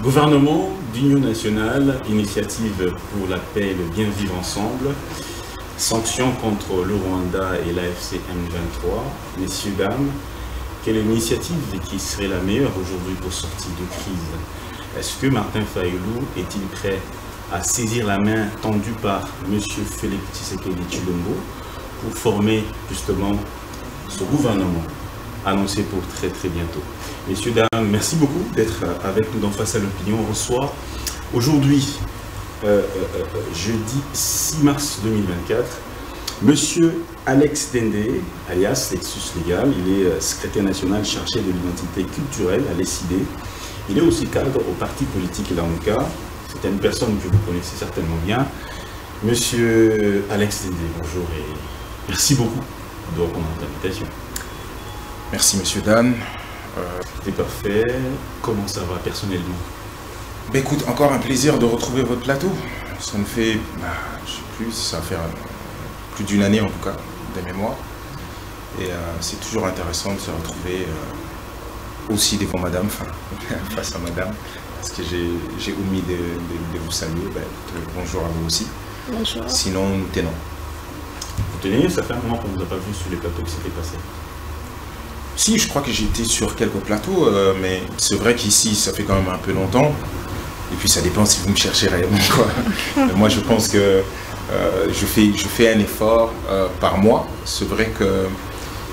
Gouvernement d'Union nationale, initiative pour la paix et le bien vivre ensemble, sanctions contre le Rwanda et l'AFC M23. Messieurs, dames, quelle est l'initiative qui serait la meilleure aujourd'hui pour sortir de crise? Est-ce que Martin Fayulu est-il prêt à saisir la main tendue par M. Félix Tshisekedi Tshilombo pour former justement ce gouvernement annoncé pour très bientôt? Messieurs, dames, merci beaucoup d'être avec nous dans Face à l'Opinion. On reçoit aujourd'hui, jeudi 6 mars 2024, Monsieur Alex Tende, alias Lexus Légal. Il est secrétaire national chargé de l'identité culturelle à l'ESID. Il est aussi cadre au parti politique Lamuka. C'est une personne que vous connaissez certainement bien. Monsieur Alex Tende, bonjour et merci beaucoup de répondre à l'invitation. Merci Monsieur Dan. C'est parfait. Comment ça va personnellement? Ben écoute, encore un plaisir de retrouver votre plateau. Ça me fait, je sais plus, ça va faire plus d'une année en tout cas, de mémoire. Et c'est toujours intéressant de se retrouver aussi devant madame, face à madame, parce que j'ai omis de vous saluer. Ben, bonjour à vous aussi. Bonjour. Sinon, nous tenons. Vous tenez, ça fait un moment qu'on ne vous a pas vu sur les plateaux qui s'étaient passés. Si, je crois que j'étais sur quelques plateaux, mais c'est vrai qu'ici, ça fait quand même un peu longtemps. Et puis, ça dépend si vous me cherchez réellement, quoi. Moi, je pense que je fais un effort par mois. C'est vrai que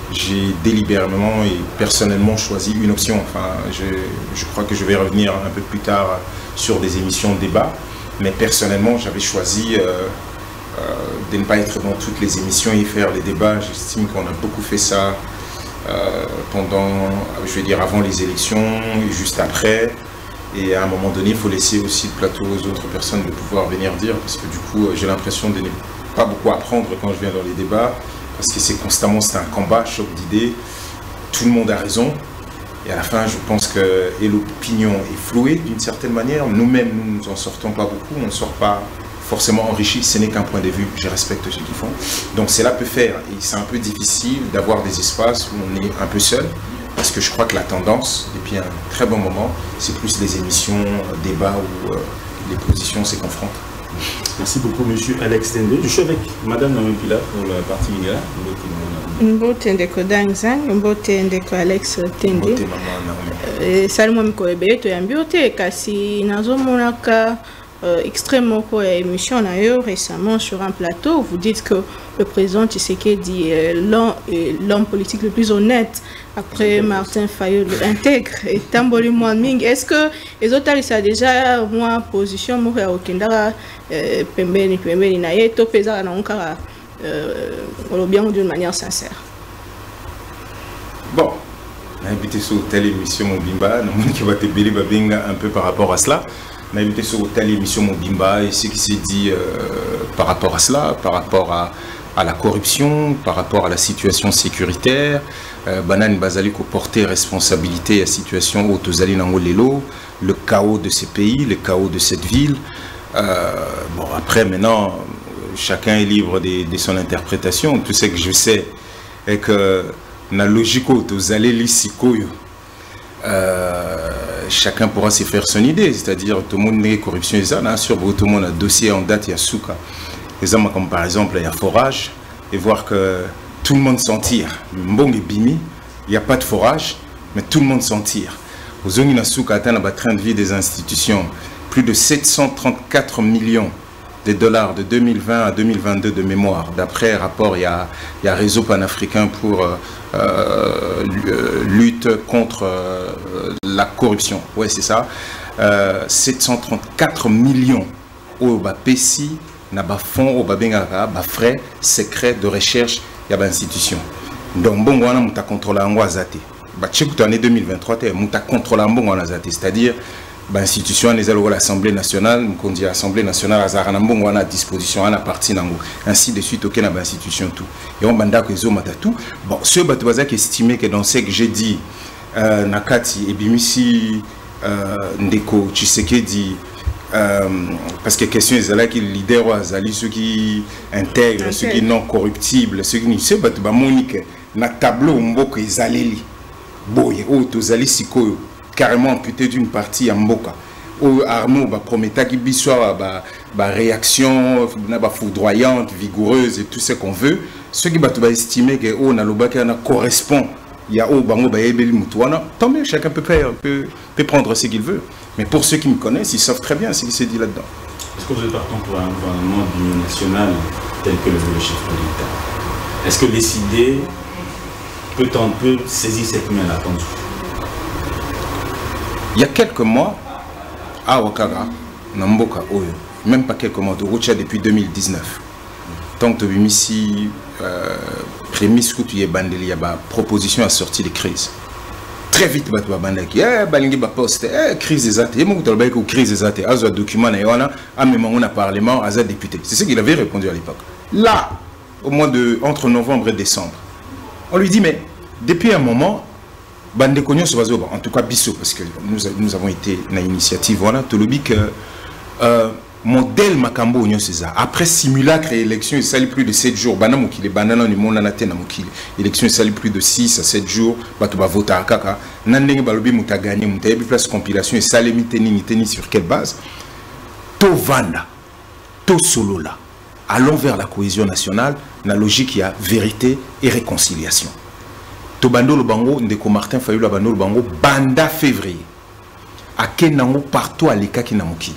j'ai délibérément et personnellement choisi une option. Enfin, je crois que je vais revenir un peu plus tard sur des émissions de débat. Mais personnellement, j'avais choisi de ne pas être dans toutes les émissions et faire les débats. J'estime qu'on a beaucoup fait ça pendant, je vais dire, avant les élections et juste après. Et à un moment donné, il faut laisser aussi le plateau aux autres personnes de pouvoir venir dire, parce que du coup, j'ai l'impression de ne pas beaucoup apprendre quand je viens dans les débats, parce que c'est constamment, c'est un combat, choc d'idées, tout le monde a raison. Et à la fin, je pense que l'opinion est flouée d'une certaine manière. Nous-mêmes, nous n'en sortons pas beaucoup, on ne sort pas forcément enrichi, ce n'est qu'un point de vue, je respecte ce qu'ils font. Donc cela peut faire, et c'est un peu difficile d'avoir des espaces où on est un peu seul, parce que je crois que la tendance, depuis un très bon moment, c'est plus les émissions, débats où les positions se confrontent. Merci beaucoup, monsieur Alex Tende. Je suis avec madame Namipila pour la partie Lingala. Mbote ndeko Dangzang, mbote ndeko Alex Tende. Salmo mikoebe to yambiote kasi nazomonaka extrêmement émission d'ailleurs récemment sur un plateau. Vous dites que le président Tshisekedi est l'homme politique le plus honnête après Martin Fayulu intègre et Tamboli Mouaming. Est-ce que les autres ça déjà moi position moi au Kendara pembeni na yeto pesa na onkara bien d'une manière sincère? Bon, on a invité sur telle émission Mobimba, nous qui va te bélir un peu par rapport à cela. On a invité sur telle émission Mobimba et ce qui s'est dit par rapport à cela, par rapport à la corruption, par rapport à la situation sécuritaire. Banan Bazali ko porter responsabilité à la situation au Tozali Nangolelo, le chaos de ces pays, le chaos de cette ville. Bon, après, maintenant, chacun est libre de son interprétation. Tout ce que je sais est que la logique au Tozali Lissikoyo. Chacun pourra se faire son idée, c'est-à-dire tout le monde n'est corruption et ça, bien sûr, tout le monde a dossier en date, il y a souka. Comme par exemple, il y a forage, et voir que tout le monde s'en tire. Mbong et Bimi, il n'y a pas de forage, mais tout le monde s'en tire. Aux zones de souka, atteint le train de vie des institutions, plus de 734 millions de dollars de 2020 à 2022 de mémoire. D'après rapport, il y a Réseau panafricain pour lutte contre la corruption. Ouais, c'est ça. 734 millions au PECI, na ba fonds au babenga ba frais secrets de recherche ya ba institution. Donc bon wana muta contrôler ngo azate. Ba tchikuta année 2023 te muta contrôler ngo wana azate, c'est-à-dire ba institution les allo l'Assemblée nationale, nous dit Assemblée nationale azarana ngo wana à disposition à la partie nango. Ainsi de suite aucun ba institution tout. Et on banda ko zo mata tout. Bon, ce bato bazaki estimé que dans ce que j'ai dit nakati et bimisi Ndeko Tshisekedi parce que question est là qui leader azali ceux qui intègrent ceux qui non corruptibles ceux qui ne sais pas ba monique na tableau mboka ezaleli boye o tozali sikoyo carrément amputé d'une partie ya mboka o Arnaud ba prometa ki bisoir ba réaction na ba foudroyante vigoureuse et tout ce qu'on veut ceux qui ba estimer que o na lobaka na correspond il y a au bango ba yebeli mutwana tant mieux chacun peut prendre ce qu'il veut. Mais pour ceux qui me connaissent, ils savent très bien ce qui s'est dit là-dedans. Est-ce que vous êtes partant pour un gouvernement d'union nationale tel que le veut le chef de l'État? Est-ce que décider peut saisir cette main attendue? Il y a quelques mois, à Ouattara, Namboka Oyo, même pas quelques mois, de Rocha depuis 2019. Tant que tu as mis ici, prémisse que tu es bandé, il y a une proposition à sortir de crise. Très vite, tu vas bandaki, balingi ba poste, crise des athées, moi tu as crise des athées, azo document na yona, même on a parlement, azo député. C'est ce qu'il avait répondu à l'époque. Là, au mois de entre novembre et décembre, on lui dit mais depuis un moment, bande konyo se bazo, en tout cas biso parce que nous avons été na initiative voilà, to lobi que modèle Makambo Union César. Après simulacre et élection, il s'allie plus de 7 jours. Banana qui les bananes du monde na mukili. Élection il s'allie plus de 6 à 7 jours. Batu ba voter à kaka. Nandenge balobi muta gagné muta yebi place compilation et salé miteni sur quelle base? To vanda, to solo là. Allons vers la cohésion nationale. La logique il y a vérité et réconciliation. To bando le bango ndeko Martin Fayulu bando le bango banda février. A kenango partout à l'eka qui na mukili.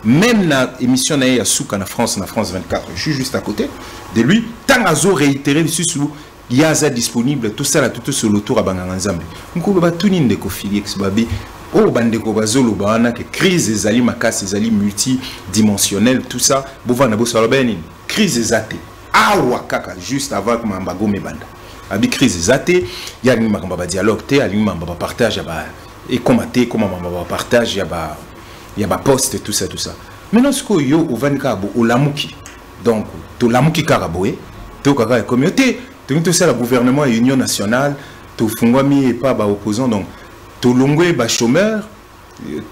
Même la émission na Souka na France 24, je suis juste à côté de lui. Tant azo réitéré dessus sous Yaza disponible tout ça là tout sur le tour à Banganzambe. Nko ba tunine de kofili ex babi o bande ko bazolo bana que crise ezali makas ezali multidimensionnel tout ça bova na bo sala benine crise ezate awa kaka juste avant que mambago mebanda. Abi crise ezate ya ni makamba ba dialogue te ali mamba ba partage ba et comment mamba ba partage il y a des postes, tout ça. Maintenant, ce que yo au Vankabo, au Lamuki, donc, to Lamuki Karaboé, to Kara communauté, to ça le gouvernement et union nationale, to Fungwami et pas opposant, donc, to Longwe ba chômeur,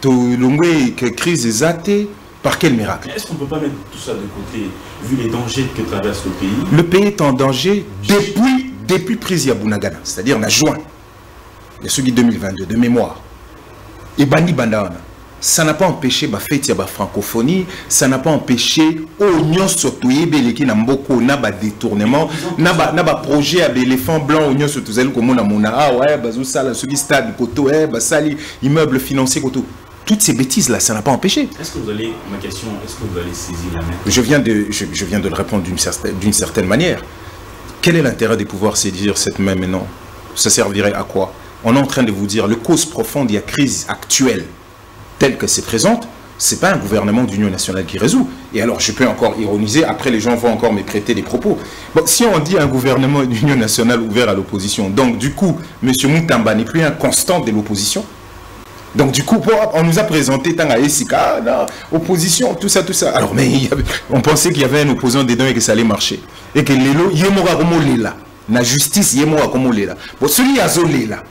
to Longwe crise des athées, par quel miracle? Est-ce qu'on ne peut pas mettre tout ça de côté, vu les dangers que traverse le pays? Le pays est en danger depuis prise Yabunagana, c'est-à-dire en juin, il y a celui 2022, de mémoire, et Bandi Bandana. Ça n'a pas empêché la fête de la francophonie, ça n'a pas empêché l'Union Sotoyebe qui n'a beaucoup de détournement, n'a pas projet avec l'éléphant blanc Union Sotoyebe comme on a ah ouais bazou ça ce qui stade koto basali immeuble financier koto. Toutes ces bêtises là, ça n'a pas empêché. Est-ce que vous allez ma question, est-ce que vous allez saisir la main? Je viens de le répondre d'une certaine manière. Quel est l'intérêt de pouvoir saisir cette main maintenant? Ça servirait à quoi? On est en train de vous dire le cause profonde de la crise actuelle telle que c'est présente, ce n'est pas un gouvernement d'union nationale qui résout. Et alors, je peux encore ironiser, après les gens vont encore me prêter des propos. Bon, si on dit un gouvernement d'union nationale ouvert à l'opposition, donc du coup, M. Moutamba n'est plus un constant de l'opposition. Donc du coup, on nous a présenté tant à Essika, opposition, tout ça. Alors, mais on pensait qu'il y avait un opposant dedans et que ça allait marcher. Et que l'élo, yémora comme l'éla. La justice, yémora comme l'éla. Bon, celui à Zolela.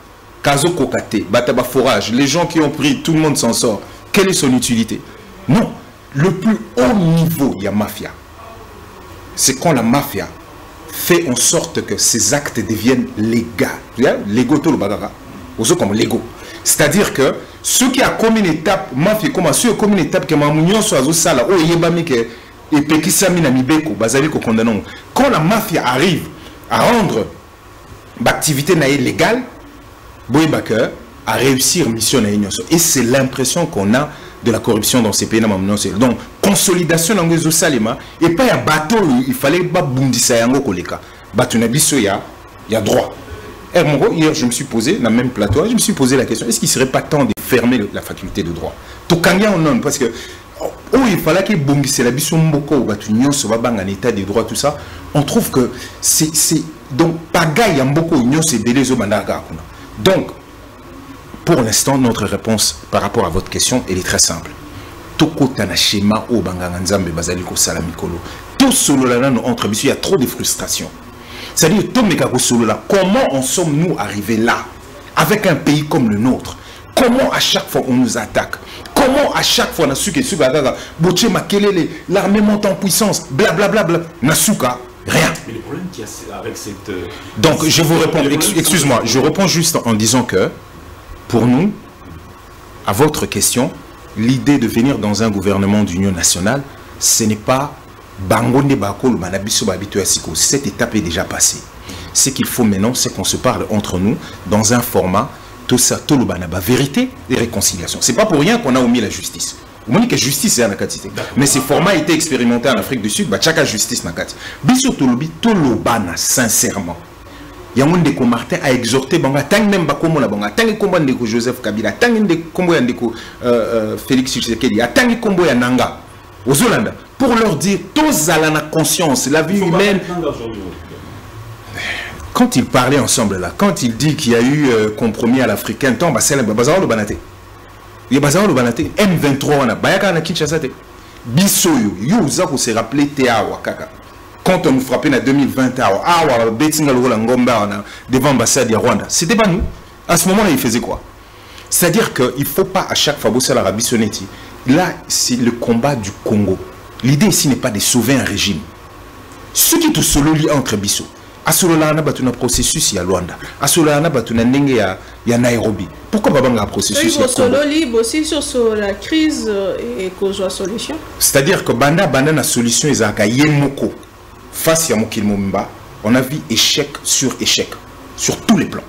Kazo Kokate, Bataba Forage, les gens qui ont pris, tout le monde s'en sort. Quelle est son utilité? Non. Le plus haut niveau, il y a mafia. C'est quand la mafia fait en sorte que ces actes deviennent légaux. Légaux, tout le bagara. Aussi comme légaux. C'est-à-dire que ceux qui ont commis une étape, mafia, comme ceux qui ont commis une étape, que Mamounion soit au sala, oh, yebami que, et Pekisami Namibeko, Bazali ko condamnons. Quand la mafia arrive à rendre l'activité légale, Boïbaker à réussir mission et c'est l'impression qu'on a de la corruption dans ces pays. Donc consolidation dans les Salima et pas un bateau il fallait pas bundisa yango koleka bateau nabiso il y a droit. Hier je me suis posé dans le même plateau, je me suis posé la question, est-ce qu'il serait pas temps de fermer la faculté de droit tout kanya on parce que il fallait que bundisa la biso mboko bateau nyonso ba banga en état de droit tout ça, on trouve que c'est donc pagaille yamboko nyonso belé zo bandaka kuna. Donc, pour l'instant, notre réponse par rapport à votre question, elle est très simple. Toko tanashema o banganzambe bazaliko salamikolo. Tout solo là entre il y a trop de frustration. C'est-à-dire tout mekako solo là. Comment en sommes-nous arrivés là avec un pays comme le nôtre? Comment à chaque fois on nous attaque? Comment à chaque fois Nasuka l'armée monte en puissance, blablabla, Nasuka, rien. Mais le problème qu'il y a avec cette... Donc je vous réponds, excuse-moi, je réponds juste en disant que pour nous, à votre question, l'idée de venir dans un gouvernement d'union nationale, ce n'est pas Bangonde Bakolo Manabiso Babito Asiko. Cette étape est déjà passée. Ce qu'il faut maintenant, c'est qu'on se parle entre nous dans un format tout ça, tout le banaba, vérité et réconciliation. C'est pas pour rien qu'on a omis la justice. On dit que justice est en Akati. Mais ce format a été expérimenté en Afrique du Sud, bah chaque justice n'a Akati. Biso Tolobi, Tolobana, sincèrement. Yamunde ko Martin a exhorté banga tang même ba komo la banga tang kombo ndeko Joseph Kabila tang ndeko kombo ya ndeko Félix Tshisekedi tang kombo ya Nanga aux Hollande pour leur dire tous à la conscience la vie humaine. Quand ils parlaient ensemble là, quand il dit qu'il y a eu compromis à l'africain, tant c'est le bazar le banate. Il y a bazar le banate M23 on a bayaka na Kinshasa te. Bisoyo yo zako se rappeler Teawa kaka. Quand on nous frappait en 2020 devant l'ambassade de Rwanda, c'était pas nous. À ce moment-là, il faisait quoi? C'est-à-dire qu'il ne faut pas à chaque fois bosser la Rabbi Sonetti. Là, c'est le combat du Congo. L'idée ici n'est pas de sauver un régime. Ce qui est solo lit entre Bissot. À ce moment-là, on a un processus à Rwanda. À ce moment-là, on a un Nairobi. Pourquoi pas un processus à solo lit aussi sur la crise et cause de la solution? C'est-à-dire que Banda la solution est à Yemoko. Face à Mokil Momba, on a vu échec sur tous les plans.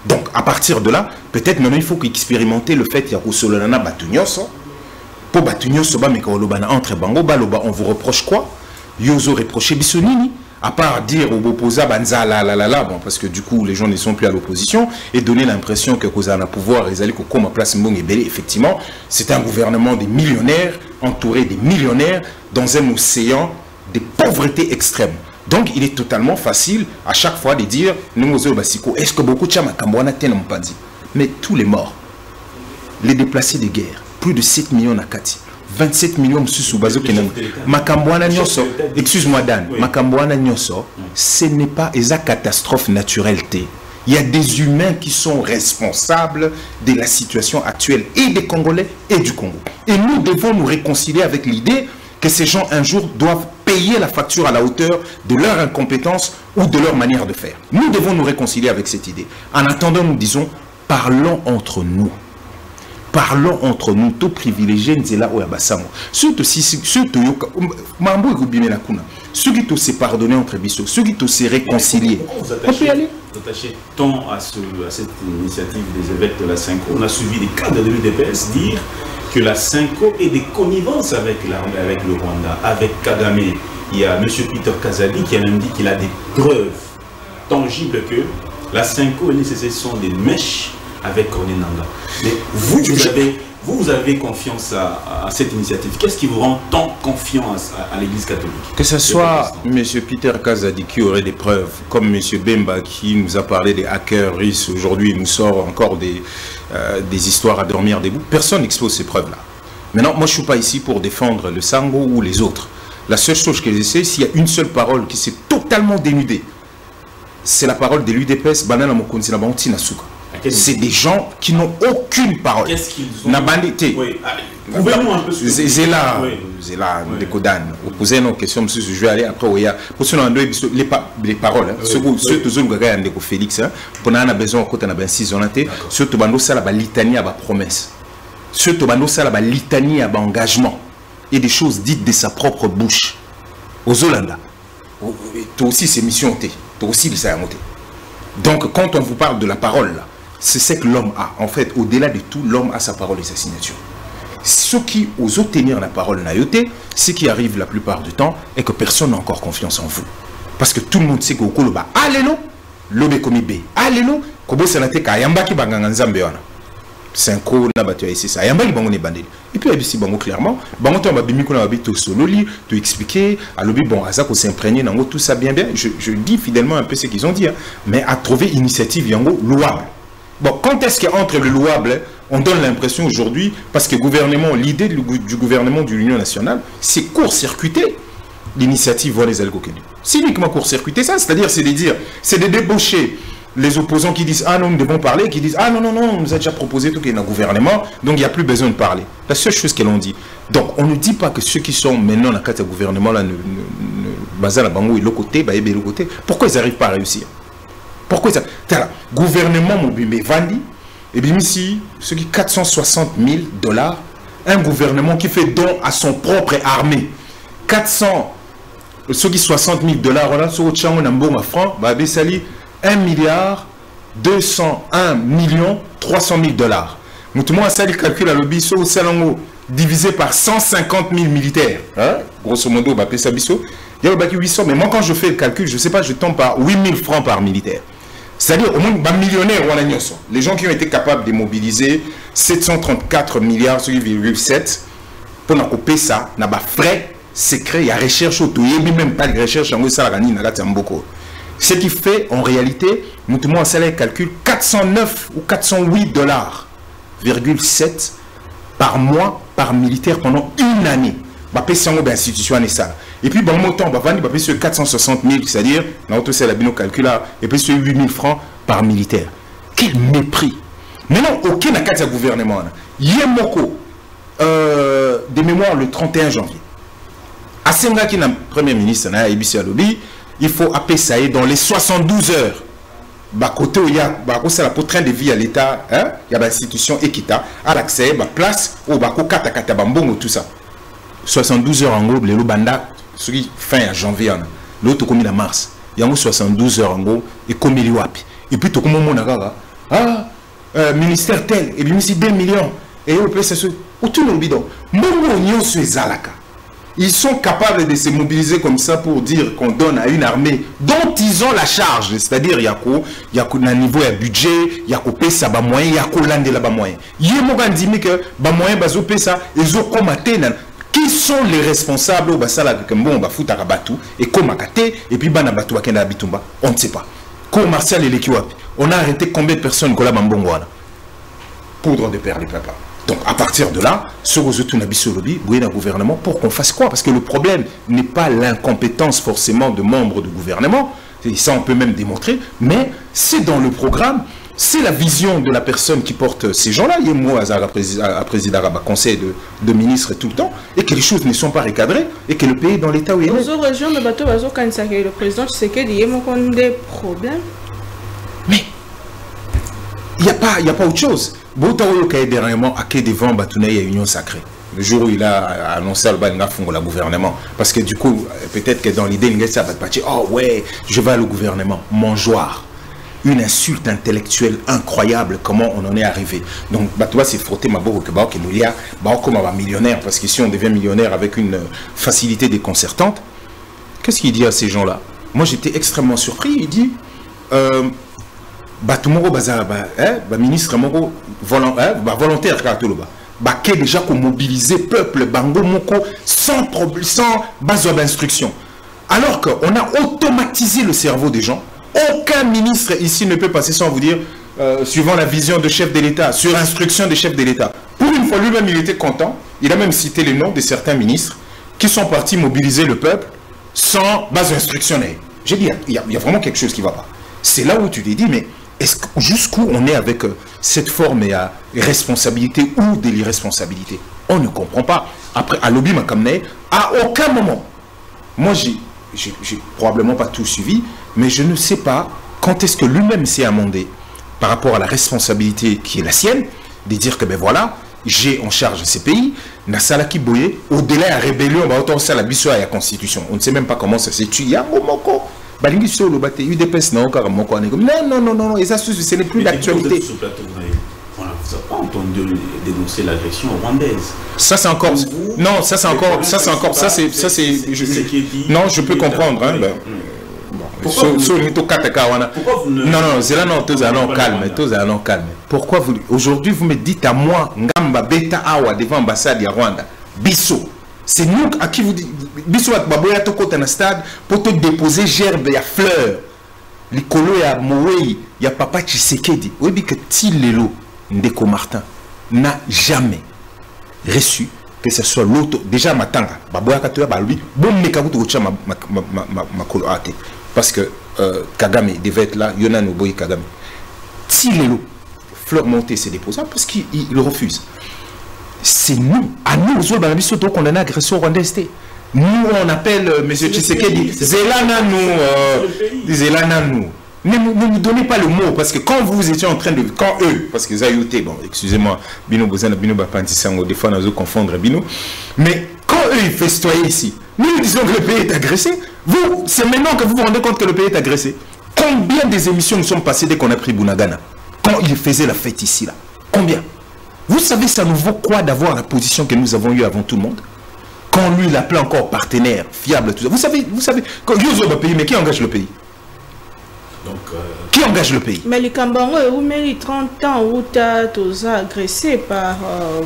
Donc, à partir de là, peut-être maintenant il faut expérimenter le fait qu'il y a Solana Batunyoso. Pour Batunyoso, entre Bango, Baloba, on vous reproche quoi? Yozo reproché Bissonini. À part dire au Bopoza Banza la bon, parce que du coup les gens ne sont plus à l'opposition et donner l'impression que Kozana pouvoir ils allaient comme à place Mbong et Belé, effectivement, c'est un gouvernement des millionnaires, entouré des millionnaires, dans un océan de pauvreté extrême. Donc il est totalement facile à chaque fois de dire est-ce que beaucoup de gens n'ont pas dit? Mais tous les morts, les déplacés de guerre, plus de 7 millions à Kati. 27 millions sous bazo kenan makambwana nyoso excuse-moi Dan makambwana nyoso ce n'est pas une catastrophe naturelle. Il y a des humains qui sont responsables de la situation actuelle et des Congolais et du Congo. Et nous devons nous réconcilier avec l'idée que ces gens un jour doivent payer la facture à la hauteur de leur incompétence ou de leur manière de faire. Nous devons nous réconcilier avec cette idée. En attendant, nous disons, parlons entre nous. Parlons entre nous, tout privilégié, Nzela ou Abassamo. Surtout si, surtout, Mambo et Goubine la Kuna. Ceux qui se pardonnent entre bisous, ceux qui se réconcilier. On peut y aller. Attaché tant à cette initiative des évêques de la Cinco, on a suivi des cadres de l'UDPS dire que la Cinco est des connivences avec le Rwanda, avec Kagame. Il y a M. Peter Kazadi qui a même dit qu'il a des preuves tangibles que la Cinco et l'ICC sont des mèches avec Corné Nanga. Mais vous avez confiance à cette initiative. Qu'est-ce qui vous rend tant confiant à l'Église catholique? Que ce soit M. Peter Kazadi qui aurait des preuves, comme M. Bemba qui nous a parlé des hackers russes, aujourd'hui il nous sort encore des histoires à dormir debout. Personne n'expose ces preuves-là. Maintenant, moi je ne suis pas ici pour défendre le Sango ou les autres. La seule chose que je sais, s'il y a une seule parole qui s'est totalement dénudée, c'est la parole de l'UDPS, Banana Mokonzi Nabanti Nasuka. C'est des gens qui n'ont aucune parole. Qu'est-ce qu'ils ont? Prouvez-nous un peu ce que Zéla, des Kodan. Vous posez une question, monsieur, je vais aller après. Pour cela, les paroles. Surtout, Félix, pour nous, on a besoin de 6 ans. Surtout, on a la litanie à la promesse. Surtout, on a la litanie à l'engagement. Et des choses dites de sa propre bouche. Aux Hollandais. Toi aussi, c'est mission. Toi aussi, c'est monté. Donc, quand on vous parle de la parole, là, c'est ce que l'homme a. En fait, au-delà de tout, l'homme a sa parole et sa signature. Ceux qui osent tenir la parole naïoté, ce qui arrive la plupart du temps est que personne n'a encore confiance en vous. Parce que tout le monde sait que vous ba allélo, l'obé komi bé, allélo, kobo sanate ka yambaki banganga nzambe wana. Cinco na batu ya ça yambaki bango ne bandeli. Et puis ici bango clairement, bango to ba bimiko na babito sololi, to expliquer, alobi bon azako s'imprégner nango tout ça bien. Je dis fidèlement un peu ce qu'ils ont dit, hein, mais à trouver initiative yango louable. Bon, quand est-ce qu'entre le louable, on donne l'impression aujourd'hui, parce que gouvernement, l'idée du gouvernement de l'Union nationale, c'est court-circuiter l'initiative Voix les Algokeni. C'est uniquement court-circuiter ça, c'est-à-dire, c'est de dire, c'est de débaucher les opposants qui disent ah non, nous devons parler, qui disent ah non, non, non, on nous a déjà proposé tout qu'il y a un gouvernement, donc il n'y a plus besoin de parler. La seule chose qu'elle ont dit. Donc on ne dit pas que ceux qui sont maintenant dans le cadre du gouvernement là, basés à la Bango et l'autre côté, bah, et l'autre côté, pourquoi ils n'arrivent pas à réussir? Pourquoi ça? Gouvernement mobile Vandi, et bien ici, ceux qui 460 000 $, un gouvernement qui fait don à son propre armée, 400, ceux qui 60 000 $, voilà, sur le chango n'ambon à franc, bah, sali 1 milliard 201 millions 300 000 $. Nous tout le monde a sali calcul à l'obis sur le salongo divisé par 150 000 militaires, hein? Grosso modo, bah, ça biso. Il y a 800, mais moi quand je fais le calcul, je ne sais pas, je tombe par 8 000 francs par militaire. C'est-à-dire au moins millionnaires, les gens qui ont été capables de mobiliser 734 milliards, 7 pour nous couper ça, n'a pas frais secret, il y a recherche autour, il n'y a même pas de recherche en ce qui fait en réalité, nous tout le monde a salaire calcul 409 ou 408 $,7 par mois par militaire pendant une année. Bah, institution ça. Et puis, bon, montant, bah, sur 460 000, c'est-à-dire, dans tout ça, la bino calcula, et puis sur 8 000 francs par militaire. Quel mépris! Maintenant, aucun n'a qu'à gouvernement. Yemoko, de mémoire, le 31 janvier. À Senga, qui est le premier ministre, il faut appeler ça dans les 72 heures. Bah, côté où il y a la train de vie à l'État, hein, il y a l'institution Equita, à l'accès, bah, place, au bako kata bambongo, tout ça. 72 heures en gros, le banda, fin janvier, l'autre comme en mars. Il y a 72 heures en gros, et comme il y a. Et puis, tout le monde a ministère tel, et bien, ici 2 millions. Et au plus, c'est ce. Autour de bidon. Ils sont capables de se mobiliser comme ça pour dire qu'on donne à une armée dont ils ont la charge. C'est-à-dire, il y a un niveau de budget, il y a un pesa ba moyen, il y a un landé là ba moyen. Il y a un que ba moyen bazo pesa, ils ont commenté. Qui sont les responsables au basala que bon ba futa rabatu et comme akate et puis bana batu bakenda bitumba, on ne sait pas. Cour martial et l'équiwapi. On a arrêté combien de personnes qu'on a bambongwana? Poudre de perles et papa. Donc à partir de là, ce que nous avons un gouvernement pour qu'on fasse quoi? Parce que le problème n'est pas l'incompétence forcément de membres du gouvernement, et ça on peut même démontrer, mais c'est dans le programme, c'est la vision de la personne qui porte ces gens-là. Il y a moi à président à conseil de ministres tout le temps, et que les choses ne sont pas recadrées, et que le pays est dans l'état où il est. Dans les régions de bateau, le président Tshisekedi, il y a des problèmes. Mais il n'y a pas autre chose. Boutaoyo qui est dernièrement à quai devant Batounaï à Union Sacrée. Le jour où il a annoncé le gouvernement. Parce que du coup, peut-être que dans l'idée, il va dire oh ouais, je vais au gouvernement. Mangeoire. Une insulte intellectuelle incroyable, comment on en est arrivé. Donc, Batouba s'est frotté ma boue que nous y a, comme un millionnaire, parce qu'ici on devient millionnaire avec une facilité déconcertante. Qu'est-ce qu'il dit à ces gens-là? Moi j'étais extrêmement surpris. Il dit Batumoro baza ministre moko volontaire qui est déjà qu'on mobiliser peuple bango moko sans problème, sans base d'instruction. Alors qu'on a automatisé le cerveau des gens. Aucun ministre ici ne peut passer sans vous dire suivant la vision de chef de l'État, sur instruction des chefs de l'État. Pour une fois, lui-même il était content. Il a même cité les noms de certains ministres qui sont partis mobiliser le peuple sans base instructionnelle. J'ai dit il y a vraiment quelque chose qui ne va pas. C'est là où tu t'es dit mais jusqu'où on est avec cette forme de responsabilité ou de l'irresponsabilité? On ne comprend pas. Après, à Lobby Makamne, à aucun moment, moi j'ai probablement pas tout suivi, mais je ne sais pas quand est-ce que lui-même s'est amendé par rapport à la responsabilité qui est la sienne, de dire que ben voilà, j'ai en charge ces pays, Nasalaki Boye, au-delà de la rébellion, la constitution. On ne sait même pas comment ça s'est tué. Non, et ça, ce n'est plus d'actualité. On n'a pas entendu dénoncer l'agression rwandaise. Ça, c'est encore. Non, ça, c'est encore. Non, je peux comprendre. Hein, non, c'est là, non, tous allons calme. Pourquoi vous. Aujourd'hui, vous me dites à moi, Ngamba Beta Awa devant l'ambassade de Rwanda, Bissot. C'est nous à qui vous dites. Bissot, Baboya Toko dans stade pour te déposer gerbe et fleurs. Les colos et à Moui, il y a Papa Tshisekedi. Oui, mais que Tilelo Ndeko Martin n'a jamais reçu que ce soit l'autre. Déjà, Matanga, Baboya Katoya, Balubi, bon, mais quand vous ma colo. Parce que Kagame devait être là, Yona Noboy Kagame. Si les fleurs montées s'est déposé parce qu'il refuse. C'est nous, à nous, aux autres, qu'on a agressé au Rwanda. Nous, on appelle M. Tshisekedi Zelana nous. Ne nous donnez pas le mot, parce que quand vous étiez en train de... Quand eux, parce que Zayoté, bon, excusez-moi, Bino Bozana, Bino Bapantisango, des fois, nous confondre Bino. Mais quand eux, ils festoyaient ici, nous disons que le pays est agressé. Vous, c'est maintenant que vous vous rendez compte que le pays est agressé. Combien des émissions nous sont passées dès qu'on a pris Bunagana? Quand il faisait la fête ici, là. Combien? Vous savez, ça nous vaut quoi d'avoir la position que nous avons eue avant tout le monde? Quand lui, il appelait encore partenaire, fiable, tout ça. Vous savez, quand Yozo va payer, mais qui engage le pays? Donc, qui engage le pays? Mais les Kambango, vous mettez 30 ans où tu as agressé par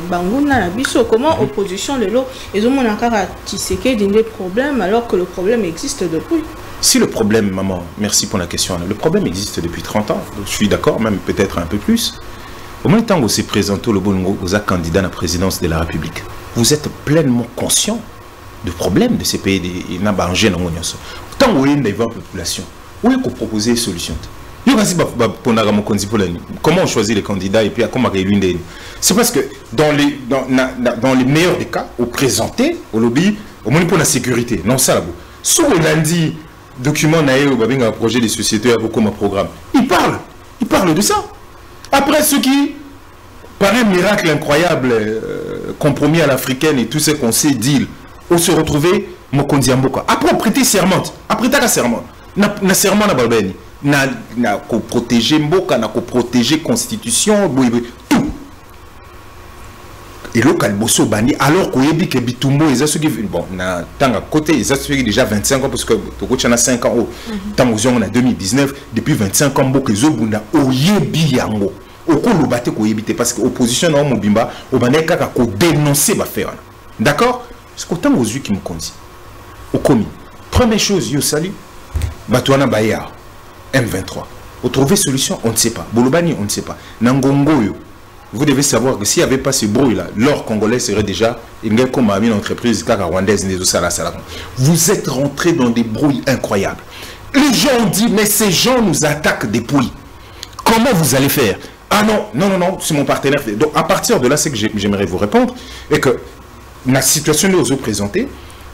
Bangouna Nabiso. Comment opposition de l'eau, ils ont encore tissé des problèmes alors que le problème existe depuis? Si le problème, maman, merci pour la question, le problème existe depuis 30 ans, je suis d'accord, même peut-être un peu plus. Au même temps où s'est présenté le Bongo aux candidats à la présidence de la République, vous êtes pleinement conscient du problème de ces pays. Tant où il y a une population, où est-ce qu'on propose des solutions? Comment on choisit les candidats et puis comment on réunit? C'est parce que dans les meilleurs des cas, on présentait au lobby, au moins pour la sécurité. Non, ça, si on a dit document, un projet de société comme un programme, il parle de ça. Après, ceux qui, par un miracle incroyable, compromis à l'africaine et tout ce qu'on sait dire, on se retrouvait Mokondi Amboka. Après, on prêtait serment. Après, tu as serment. Na serment na balbeni. Na protéger Mboka, na protéger constitution, tout. Et local bosso bani, alors qu'on dit que Bitumbo, ils ont ceux qui, bon, na tanga côté, ils ont déjà 25 ans, parce que Toko Tchana 5 ans, tant on a 2019, depuis 25 ans, Mboka, ils ont bunda, oyebi yango. Parce que l'opposition dans Mobimba, on va dénoncer. D'accord? C'est qu'autant aux yeux qui me conduisent. Au commis. Première chose, yo salut. Batouana Bayar. M23. Vous trouvez solution, on ne sait pas. Bolobani, on ne sait pas. Nangongo, vous devez savoir que s'il n'y avait pas ce bruit-là, l'or congolais serait déjà une entreprise rwandaise. Vous êtes rentré dans des brouilles incroyables. Les gens ont dit, mais ces gens nous attaquent depuis. Comment vous allez faire? Ah non, c'est mon partenaire. Donc à partir de là, c'est que j'aimerais vous répondre, et que la situation nous a présenté,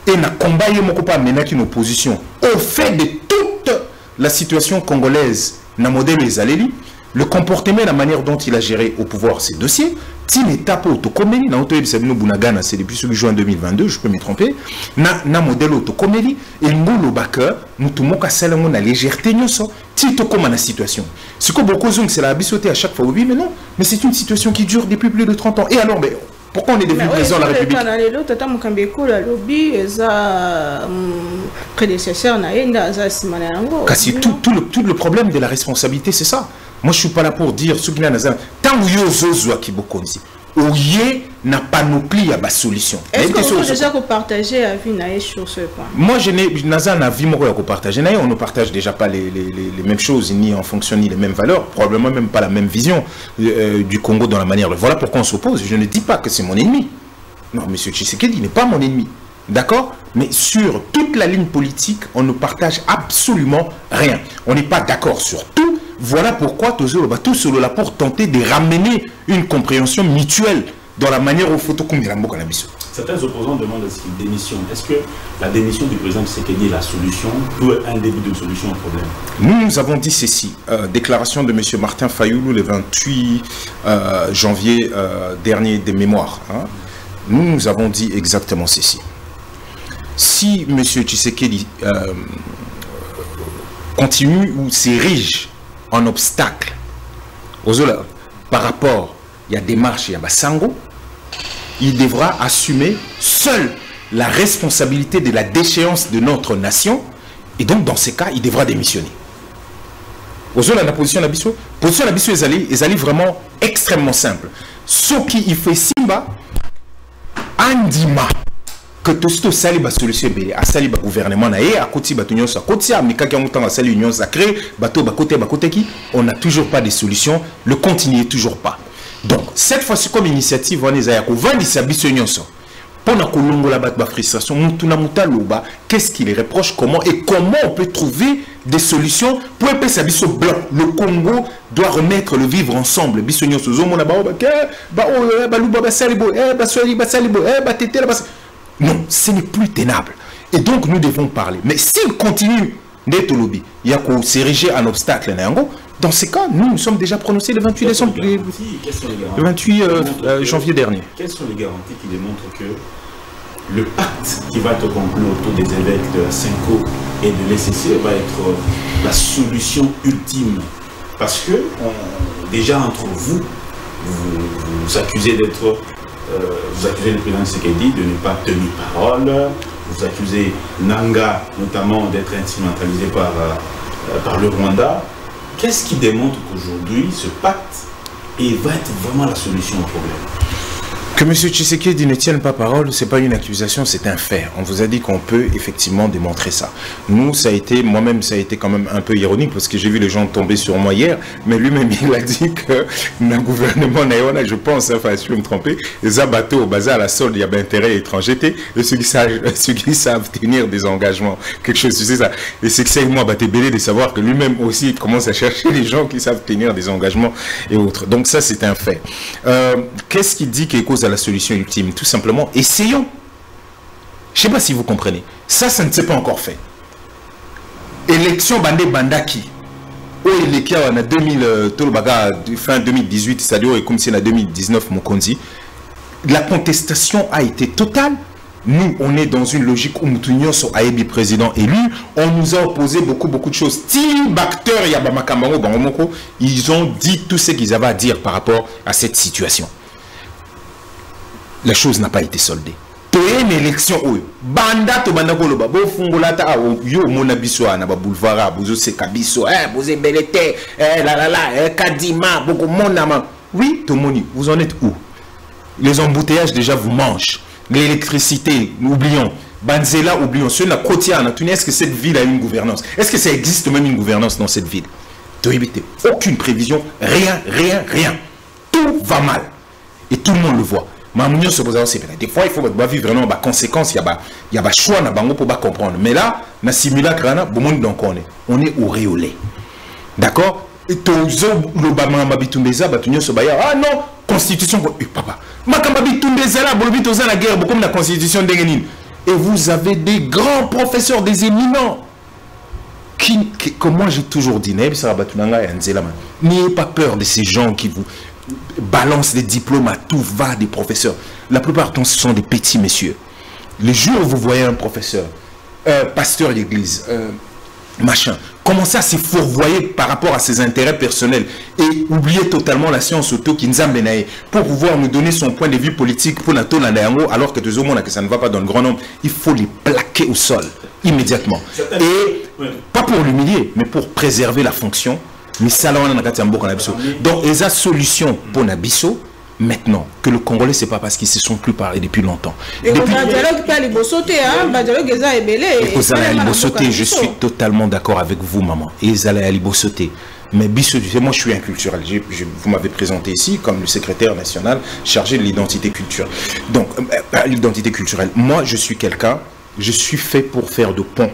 et n'a combattu mon copain maintenant une opposition au fait de toute la situation congolaise, n'a modèle les alélis, le comportement et la manière dont il a géré au pouvoir ces dossiers, si l'étape autocomélie, n'a auto Sabino Bunagana, c'est depuis celui juin 2022, je peux me tromper, n'a modèle autocomélie, et nous, backer, nous tout le monde a la légèreté, nous sommes, tito comme la situation. Ce que beaucoup ont, c'est la abissoté à chaque fois, oui, mais non, mais c'est une situation qui dure depuis plus de 30 ans. Et alors, mais pourquoi on est devenu président de la République? Tout le problème de la responsabilité, c'est ça. Moi, je ne suis pas là pour dire ce qu'il y a dans tant que Oye n'a panoplie à la solution. Est-ce que vous déjà partagé avis sur ce point? Moi, je n'ai pas avis à partager. On ne partage déjà pas les mêmes choses, ni en fonction, ni les mêmes valeurs, probablement même pas la même vision du Congo dans la manière. Voilà pourquoi on s'oppose. Je ne dis pas que c'est mon ennemi. Non, M. Tshisekedi n'est pas mon ennemi. D'accord? Mais sur toute la ligne politique, on ne partage absolument rien. On n'est pas d'accord sur tout. Voilà pourquoi tous sont là pour tenter de ramener une compréhension mutuelle dans la manière où il faut que certains opposants demandent une démission. Est-ce que la démission du président Tshisekedi est la solution ou un début de solution au problème? Nous avons dit ceci. Déclaration de M. Martin Fayoulou le 28 janvier dernier des mémoires. Hein. Nous avons dit exactement ceci. Si M. Tshisekedi continue ou s'érige en obstacle par rapport à la démarche et à Bassango, il devra assumer seul la responsabilité de la déchéance de notre nation, et donc dans ces cas, il devra démissionner. La position d'Abisso est vraiment extrêmement simple. Ce qui fait Simba, Andima, que tout ce sali ba solution belé a sali ba gouvernement na et à côté ba tunyo sa côté a mika ki a sali union sacrée bateau ba côté qui on n'a toujours pas de solution, le continue toujours pas. Donc cette fois-ci comme initiative on est à ko vandi sa biso union so Pendant que l'on a la frustration, qu'est-ce qu'il les reproche, comment et comment on peut trouver des solutions pour un pays blanc. Le Congo doit remettre le vivre ensemble. Non, ce n'est plus tenable. Et donc nous devons parler. Mais s'il continue d'être lobby, il y a qu'à s'ériger un obstacle. Dans ces cas, nous sommes déjà prononcés le 28 décembre, le 28 janvier dernier. Quelles sont les garanties qui démontrent que le pacte qui va être conclu autour des évêques de la Cinco et de l'ECC va être la solution ultime? Parce que déjà entre vous accusez d'être, vous accusez le président Tshisekedi de ne pas tenir parole, vous accusez Nanga notamment d'être instrumentalisé par le Rwanda. Qu'est-ce qui démontre qu'aujourd'hui ce pacte va être vraiment la solution au problème? Que M. Tshisekedi ne tienne pas parole, ce n'est pas une accusation, c'est un fait. On vous a dit qu'on peut effectivement démontrer ça. Nous, moi-même, ça a été quand même un peu ironique parce que j'ai vu les gens tomber sur moi hier, mais lui-même, il a dit que le gouvernement, je pense, enfin, si je me tromper, les bateaux au bazar à la solde, il y avait intérêt étranger, et ceux qui savent tenir des engagements, quelque chose, tu sais ça. Et c'est que c'est moi, belé de savoir que lui-même aussi, il commence à chercher les gens qui savent tenir des engagements et autres. Donc ça, c'est un fait. Qu'est-ce qu'il dit qui est cause à la solution ultime? Tout simplement, essayons. Je ne sais pas si vous comprenez. Ça ne s'est pas encore fait. Élection bandé bandaki. Au élection en fin 2018, c'est-à-dire comme c'est en 2019, Mokonzi, la contestation a été totale. Nous, on est dans une logique où nous sommes Ayebi président élu. On nous a opposé beaucoup de choses. Ils ont dit tout ce qu'ils avaient à dire par rapport à cette situation. La chose n'a pas été soldée. Une élection banda to banda ko loba bo fungola ta yo mona biso na ba boulevard bozo se kabiso bozo belete kadima boko monama. Oui, Tomoni, vous en êtes où? Les embouteillages déjà vous mangent. L'électricité, oublions. Banzela, oublions. Sur la côtière, est-ce que cette ville a une gouvernance? Est-ce que ça existe même une gouvernance dans cette ville? Aucune prévision, rien. Tout va mal. Et tout le monde le voit. Des fois, il faut vivre vraiment les conséquences. Il y a des choix pour comprendre. Mais là, dans simulacre, on est auréolé. D'accord? Ah non, constitution. Papa. Et vous avez des grands professeurs, des éminents. Comme moi j'ai toujours dit, n'ayez pas peur de ces gens qui vous balancent des diplômes à tout va des professeurs. La plupart du temps, ce sont des petits messieurs. Le jour où vous voyez un professeur, pasteur d'église, machin, commencer à se fourvoyer par rapport à ses intérêts personnels et oublier totalement la science auto qui nous a mené pour pouvoir nous donner son point de vue politique pour la tôle alors que tout le monde que ça ne va pas dans le grand nombre, il faut les plaquer au sol immédiatement. Et pas pour l'humilier, mais pour préserver la fonction. Donc, il y a solution pour Nabiso. Maintenant, que le Congolais, c'est pas parce qu'ils se sont plus parlé depuis longtemps. Je suis totalement d'accord avec vous, maman. Mais Bisso, moi je suis un culturel. Vous m'avez présenté ici comme le secrétaire national chargé de l'identité culturelle. Donc, l'identité culturelle. Moi, je suis quelqu'un, je suis fait pour faire de ponts.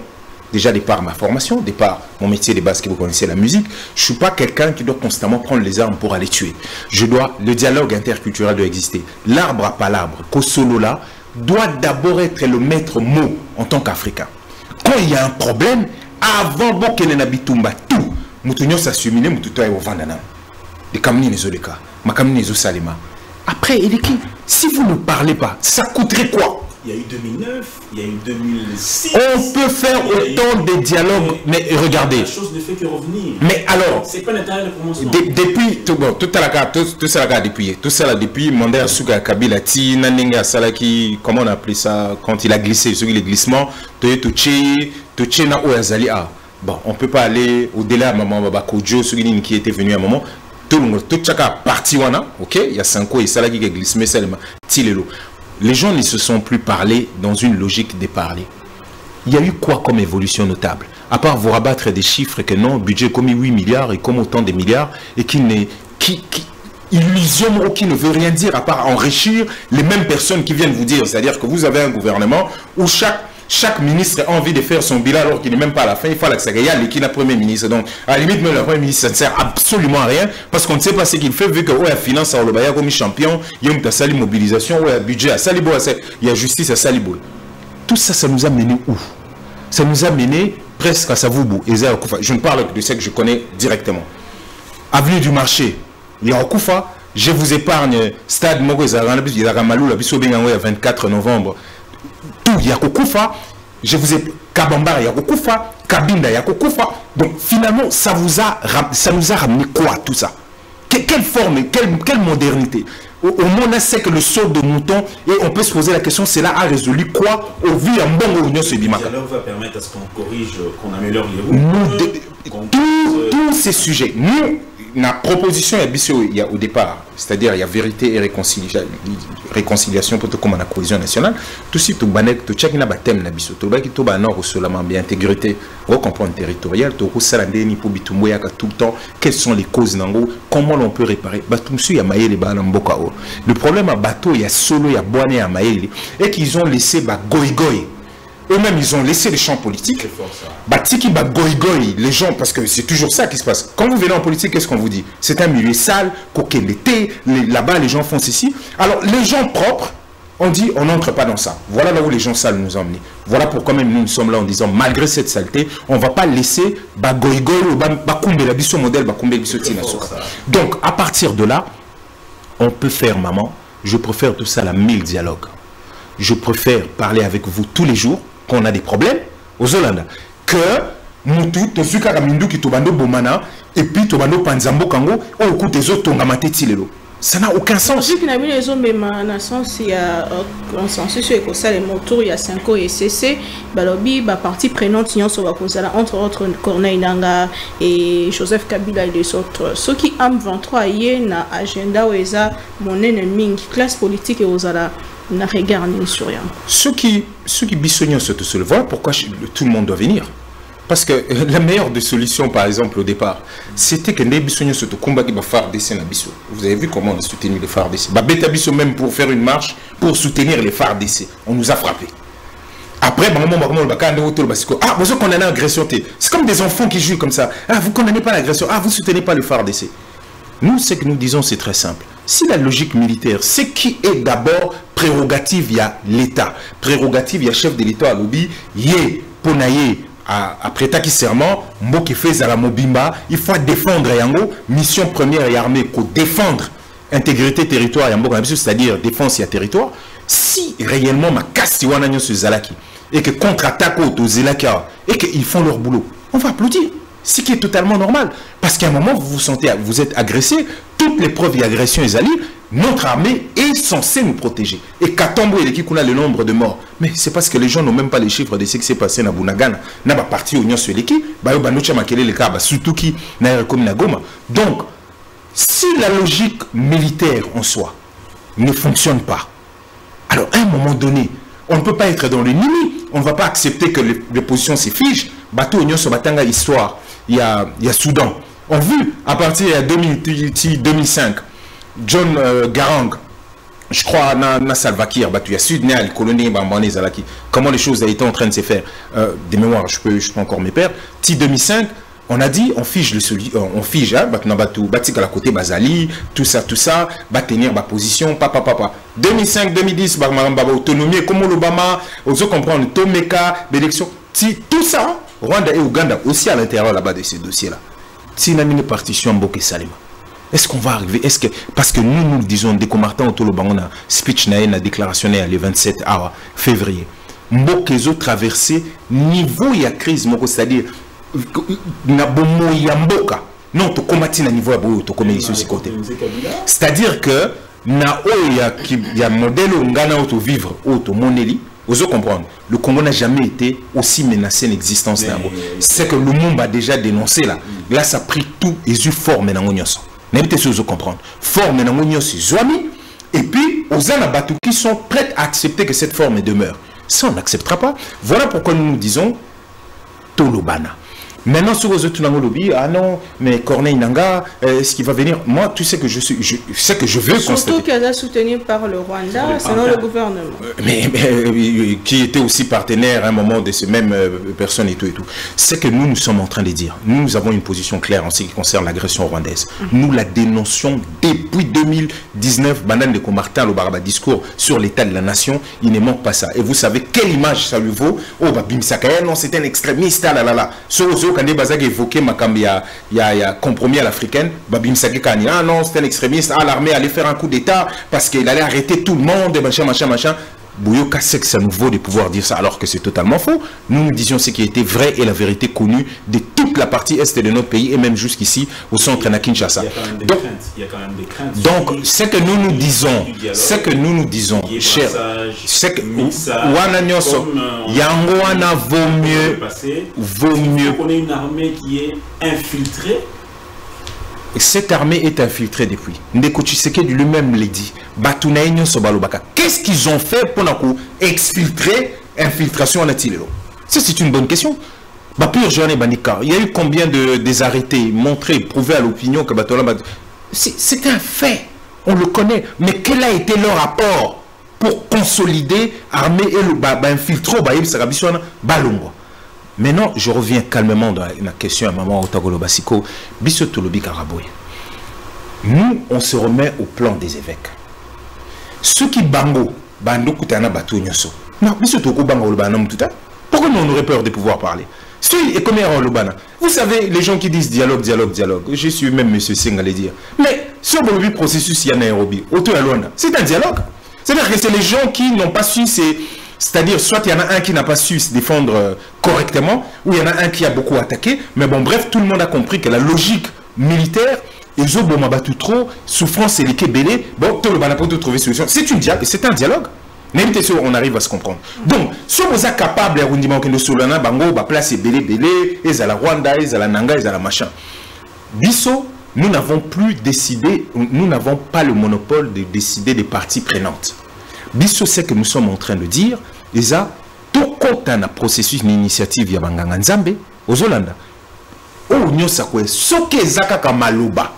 Déjà, de par ma formation, de par mon métier de base que vous connaissez, la musique, je ne suis pas quelqu'un qui doit constamment prendre les armes pour aller tuer. Le dialogue interculturel doit exister. L'arbre à palabre, Kosolola, doit d'abord être le maître mot en tant qu'Africain. Quand il y a un problème, avant Bokene Nabitumba, tout, Moutounio s'assumine, Moutoutoa et Ovandana. Les Kamini Nezoleka, Makamini Nezosalema. Après, si vous ne parlez pas, ça coûterait quoi? Il y a eu 2009, il y a eu 2006. On peut faire autant de dialogues, mais regardez. La chose ne fait que revenir. Mais alors, c'est pas l'intérêt de promotion. Depuis, tout ça depuis Mandela Suga Kabila, Nanenga Salaki, comment on appelait ça, quand il a glissé, sur les glissements, na Oazali. Bon, on peut pas aller au-delà, maman Babakojo, celui qui était venu à un moment. Tout chacun parti, ok, il y a 5 ans, et Salaki qui a glissé, seulement, Tilelo. Les gens ne se sont plus parlé dans une logique de parler. Il y a eu quoi comme évolution notable? À part vous rabattre des chiffres que non, budget comme 8 milliards et comme autant de milliards, et illusion qui ne veut rien dire à part enrichir les mêmes personnes qui viennent vous dire. C'est-à-dire que vous avez un gouvernement où chaque ministre a envie de faire son bilan alors qu'il n'est même pas à la fin. Il faut que il y a l'équipe de premier ministre. Donc, à la limite, même le premier ministre, ça ne sert absolument à rien parce qu'on ne sait pas ce qu'il fait vu que la finance, il y a comme champion, il y a une mobilisation, il y a un budget, il y a justice à Salibo. Tout ça, ça nous a mené où? Ça nous a mené presque à Savoubou. Je ne parle que de ce que je connais directement. Avenue du Marché, il y a Okufa. Je vous épargne Stade Mogo, il y a Malou, le 24 novembre. Tout, il y a Okufa. Je vous ai Kabamba, il y a Okufa. Kabinda, il y a Okufa. Donc finalement, ça nous a ramené quoi tout ça? Quelle forme, quelle modernité? Au moins, on sait que le saut de mouton, et on peut se poser la question, cela a résolu quoi au vu en bon union ce dimanche? Le dialogue va permettre à ce qu'on corrige, qu'on améliore les routes. Tous ces sujets, nous, la proposition il y a au départ, c'est-à-dire il y a vérité et réconciliation pour tout comme la cohésion nationale. Tout si tout banek tout chacun a thème na biso tout baki tout banor seulement bien intégrité, recomprendre territorial, tout salandeni pour bitumboya tout le temps. Quelles sont les causes nango? Comment on peut réparer? Batumsu ya maïli ba namboka o. Le problème à bateau il y a solo il y a boine ya maïli et qu'ils ont laissé ba goïgoï. Eux-mêmes, ils ont laissé les champs politiques. Batiki ba goïgoï, les gens, parce que c'est toujours ça qui se passe. Quand vous venez en politique, qu'est-ce qu'on vous dit? C'est un milieu sale, coquet l'été, là-bas, les gens font ceci. Alors, les gens propres, on dit, on n'entre pas dans ça. Voilà là où les gens sales nous ont emmenés. Voilà pourquoi même nous sommes là en disant, malgré cette saleté, on ne va pas laisser ba goïgoï ou ba koumbe la biso modèle, ba koumbe biso tina. Donc, à partir de là, on peut faire, maman, je préfère tout ça à 1000 dialogues. Je préfère parler avec vous tous les jours, qu'on a des problèmes aux Hollande, que Moutou, Tosuka Ramindu qui tobando bomana, et puis tobando panzambo kango, au coup des autres tongamate tilelo. Ça n'a aucun sens. Je sais qu'il y a des hommes, mais dans sens, il y a un consensus sur les motos, il y a 5 ans et CC, Balobi, partie prenante, entre autres Corneille Nanga et Joseph Kabila et les autres. Ceux qui ont 23 il y a un agenda où ils ont mon ennemi, classe politique et aux ala. On a regardé sur rien. Ceux qui bisognent se le voient, pourquoi tout le monde doit venir? Parce que la meilleure des solutions, par exemple, au départ, c'était que les bisognent se combat qui va faire des scènes à Bissau. Vous avez vu comment on a soutenu les phares d'essai. Beta Bissau même pour faire une marche, pour soutenir les phares d'essai. On nous a frappés. Après, ah, vous condamnez l'agression. C'est comme des enfants qui jouent comme ça. Ah, vous condamnez pas l'agression. Ah, vous soutenez pas le phare d'essai. Nous, ce que nous disons, c'est très simple. Si la logique militaire, c'est qui est d'abord prérogative, il y a l'État. Prérogative, il y a chef de l'État à lobby, yé, ponaye, après taki serment, mbo qui fait à la mobimba, il faut défendre yango, mission première et armée, pour défendre intégrité territoire, c'est-à-dire défense et territoire. Si réellement ma casse wananyo sur Zalaki, et que contre-attaque aux Zelaka, et qu'ils font leur boulot, on va applaudir. Ce qui est totalement normal. Parce qu'à un moment, vous vous sentez, vous êtes agressé, toutes les preuves d'agression et alliés, notre armée est censée nous protéger. Et Katambo et l'équipe, on a le nombre de morts. Mais c'est parce que les gens n'ont même pas les chiffres de ce qui s'est passé dans Bunagana. N'a pas parti au Nyon sur l'équipe, surtout qui n'a comme Nagoma. Donc, si la logique militaire en soi ne fonctionne pas, alors à un moment donné, on ne peut pas être dans le nini. On ne va pas accepter que les positions se figent. Bateau Nyon sur Batanga histoire. Il y a Soudan. On a vu à partir de 2005, John Garang, je crois, na Salva Kiir, il y a Sud-Néal, colonie, comment les choses ont été en train de se faire. Des mémoires, je peux encore me perdre. 2005, on a dit, on fige, on fige, batik à la côté Bazali, tout ça, tenir ma position, papa. 2005, 2010, autonomie, comme l'Obama, on se comprend, Tomeka, l'élection, tout ça, Rwanda et Ouganda aussi à l'intérieur là-bas de ces dossiers-là. Si on a une partition Mboké Salima, est-ce qu'on va arriver? Parce que nous disons, dès qu'on Martin Otolobangona, speech na déclaration le 27 février, Mboké zo traversé niveau y a crise, c'est-à-dire na bomo ya mboka. Non, to combattre na niveau ya boyo, to comme ici aussi côté. C'est-à-dire que na y a modèle ngana auto vivre auto moneli. Vous comprendre, le Congo n'a jamais été aussi menacé l'existence d'un mot. C'est que le monde a déjà dénoncé là. Là, ça a pris tout et eu forme dans l'Union. N'importe ce que vous comprendre. Forme dans l'Union, c'est Zoami. Et puis, aux Anabatou qui sont prêts à accepter que cette forme demeure. Ça, on n'acceptera pas. Voilà pourquoi nous nous disons Tolobana. Maintenant, sur les autres lobby, ah non, mais Corneille Nanga, est-ce qu'il va venir? Moi, tu sais que je sais que je veux constater. Surtout qu'elle a soutenu par le Rwanda, selon le gouvernement. Mais qui était aussi partenaire à un moment de ces mêmes personnes et tout et tout. C'est que nous sommes en train de dire, nous avons une position claire en ce qui concerne l'agression rwandaise. Nous la dénoncions depuis 2019. Banane de Martin Lobaraba discours sur l'état de la nation, il ne manque pas ça. Et vous savez quelle image ça lui vaut? Oh, bah Bim Sakaya, non, c'est un extrémiste, là là là. Quand Bazag évoqué il y a compromis à l'africaine, Babim Sakekani, ah non, c'est un extrémiste, ah l'armée allait faire un coup d'état parce qu'il allait arrêter tout le monde, et machin. Bouyoka sait que ça nous vaut de pouvoir dire ça, alors que c'est totalement faux. Nous disions ce qui était vrai et la vérité connue de toute la partie est de notre pays et même jusqu'ici au centre de Kinshasa. Il y a quand même des craintes. Donc, ce que nous nous disons, cher, c'est que Yangoana vaut mieux. On est une armée qui est infiltrée. Cette armée est infiltrée depuis. Ndeko Tshisekedi lui-même l'a dit. Qu'est-ce qu'ils ont fait pour exfiltrer infiltration en Atilelo? Ça, c'est une bonne question. Il y a eu combien des arrêtés montrés, prouvés à l'opinion que c'est un fait. On le connaît. Mais quel a été leur apport pour consolider l'armée et le infiltrer Balongo? Maintenant, je reviens calmement dans la question à Maman Otagolo Basiko. Bissotolobi Karaboy. Nous, on se remet au plan des évêques. Ceux qui bango, bando kutana batu nyoso. Non, Bissotoko bango le banam tout à. Pourquoi nous on aurait peur de pouvoir parler? Et comme le bana. Vous savez, les gens qui disent dialogue. Je suis même M. Singh à le dire. Mais sur le processus, il y a Nairobi. C'est un dialogue. C'est-à-dire que c'est les gens qui n'ont pas su c'est-à-dire, soit il y en a un qui n'a pas su se défendre correctement, ou il y en a un qui a beaucoup attaqué. Mais bon, bref, tout le monde a compris que la logique militaire, ils ont battu trop, souffrance et les belé, bon, tout le monde n'a pas trouvé solution. C'est un dialogue. N'importe sûr, on arrive à se comprendre. Donc, si on est capable de Solana, Bango, place belé, ils à la Rwanda, ils à la Nanga, ils à la machin. Bisso, nous n'avons plus décidé, nous n'avons pas le monopole de décider des parties prenantes. Bisso, c'est que nous sommes en train de dire, Isa, tout compte un processus d'initiative Yabanganga Nzambe, aux Hollandais. Oh, nous savons, ce que Zaka Kamaluba,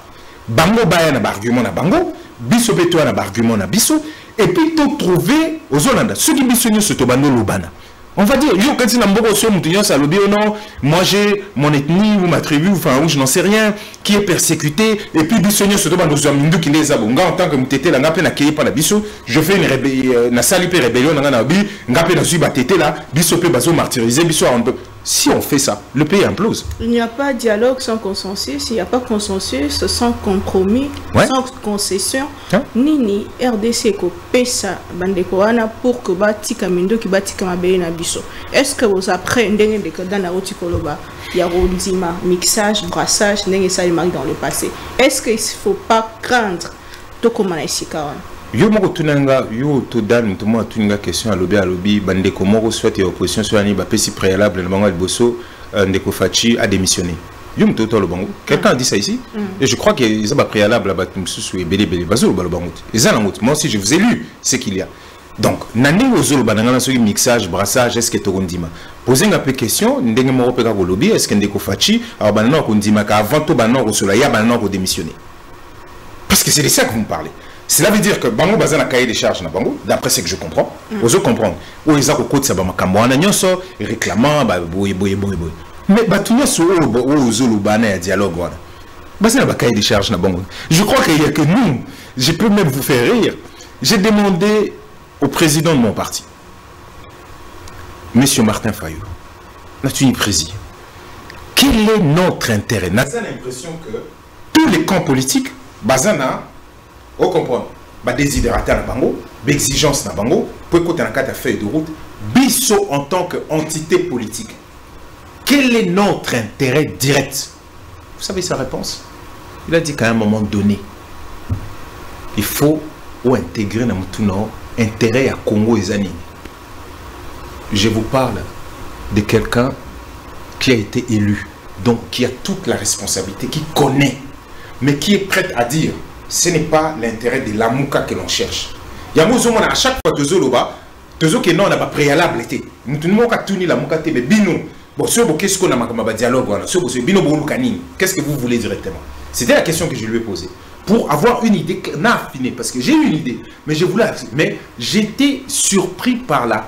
Bango Baya na argument na Bango, Bisso Beto na argument na Bisso, et puis tout trouver aux Hollandais. Ceux qui Bisso se tobando Lubana. On va dire, yo, quand il y a non, moi j'ai mon ethnie ou ma tribu, enfin, je n'en sais rien, qui est persécuté, et puis Bissonio se demande aux hommes qui les abonga en tant que mutete, la ngape na keye par la bisso, je fais une rébellion, na salipe rébellion, na nabi, ngape na suiba tete là, bisso pe bazo martyrisé, bisso a un peu. Si on fait ça, le pays implose. Il n'y a pas de dialogue sans consensus, il n'y a pas de consensus sans compromis, sans concession, ni RDC ko pesa bandekoana pour que bati kamindo ki bati kamabé na biso. Est-ce que vous après ndenge de dans la route koloba, il y a rondima, mixage, brassage, ndenge ça marque dans le passé. Est-ce qu'il ne faut pas craindre to komana ici kawana? Yo moko tunanga yo to dan mutumo tunanga question à lobby bande ko moko soit opposition soit ni ba pesi préalable le bango liboso ndeko Fachi a démissionné. Yo muto to le bango. Quelqu'un a dit ça ici? Et je crois que ça ba préalable là ba mususu belé bazo ba le bango. Moi aussi je vous ai lu ce qu'il y a. Donc nani ozolo bananga na so mixage brassage est-ce que to kondima? Posez une peu question ndenge moko peka ko lobby est-ce que ndeko Fachi a banana ko ndima ka avant to banana ko sola ya banana ko démissionner. Parce que c'est de ça que vous me parlez. Cela veut dire que Bango Bazan a cahier des charges na Bango, d'après ce que je comprends. Vous autres comprendre. Ou ils ont côté ça bamakambo ana nyonso réclamant boy. Mais batunya so o zolo bana dialogue wana. Bazan a cahier des charges na Bango. Je crois qu'il y a que nous, je peux même vous faire rire. J'ai demandé au président de mon parti, Monsieur Martin Fayou, notre président, quel est notre intérêt? J'ai l'impression que tous les camps politiques, Bazana on comprend, désidérateur na bango, exigence na bango, pour côté dans la feuille de route, biso en tant qu'entité politique. Quel est notre intérêt direct? Vous savez sa réponse? Il a dit qu'à un moment donné, il faut intégrer dans tout intérêt à Congo et Zanine. Je vous parle de quelqu'un qui a été élu, donc qui a toute la responsabilité, qui connaît, mais qui est prêt à dire ce n'est pas l'intérêt de l'amouka que l'on cherche. Il y a à chaque fois que Zoloba, que non, on n'a pas préalable été. Nous n'avons pas tout ni l'amouka, mais bino, Bon, qu'est-ce qu'on a dialogue, qu'est-ce que vous voulez directement? C'était la question que je lui ai posée. Pour avoir une idée, affiné, parce que j'ai eu une idée, mais je voulais, mais j'étais surpris par la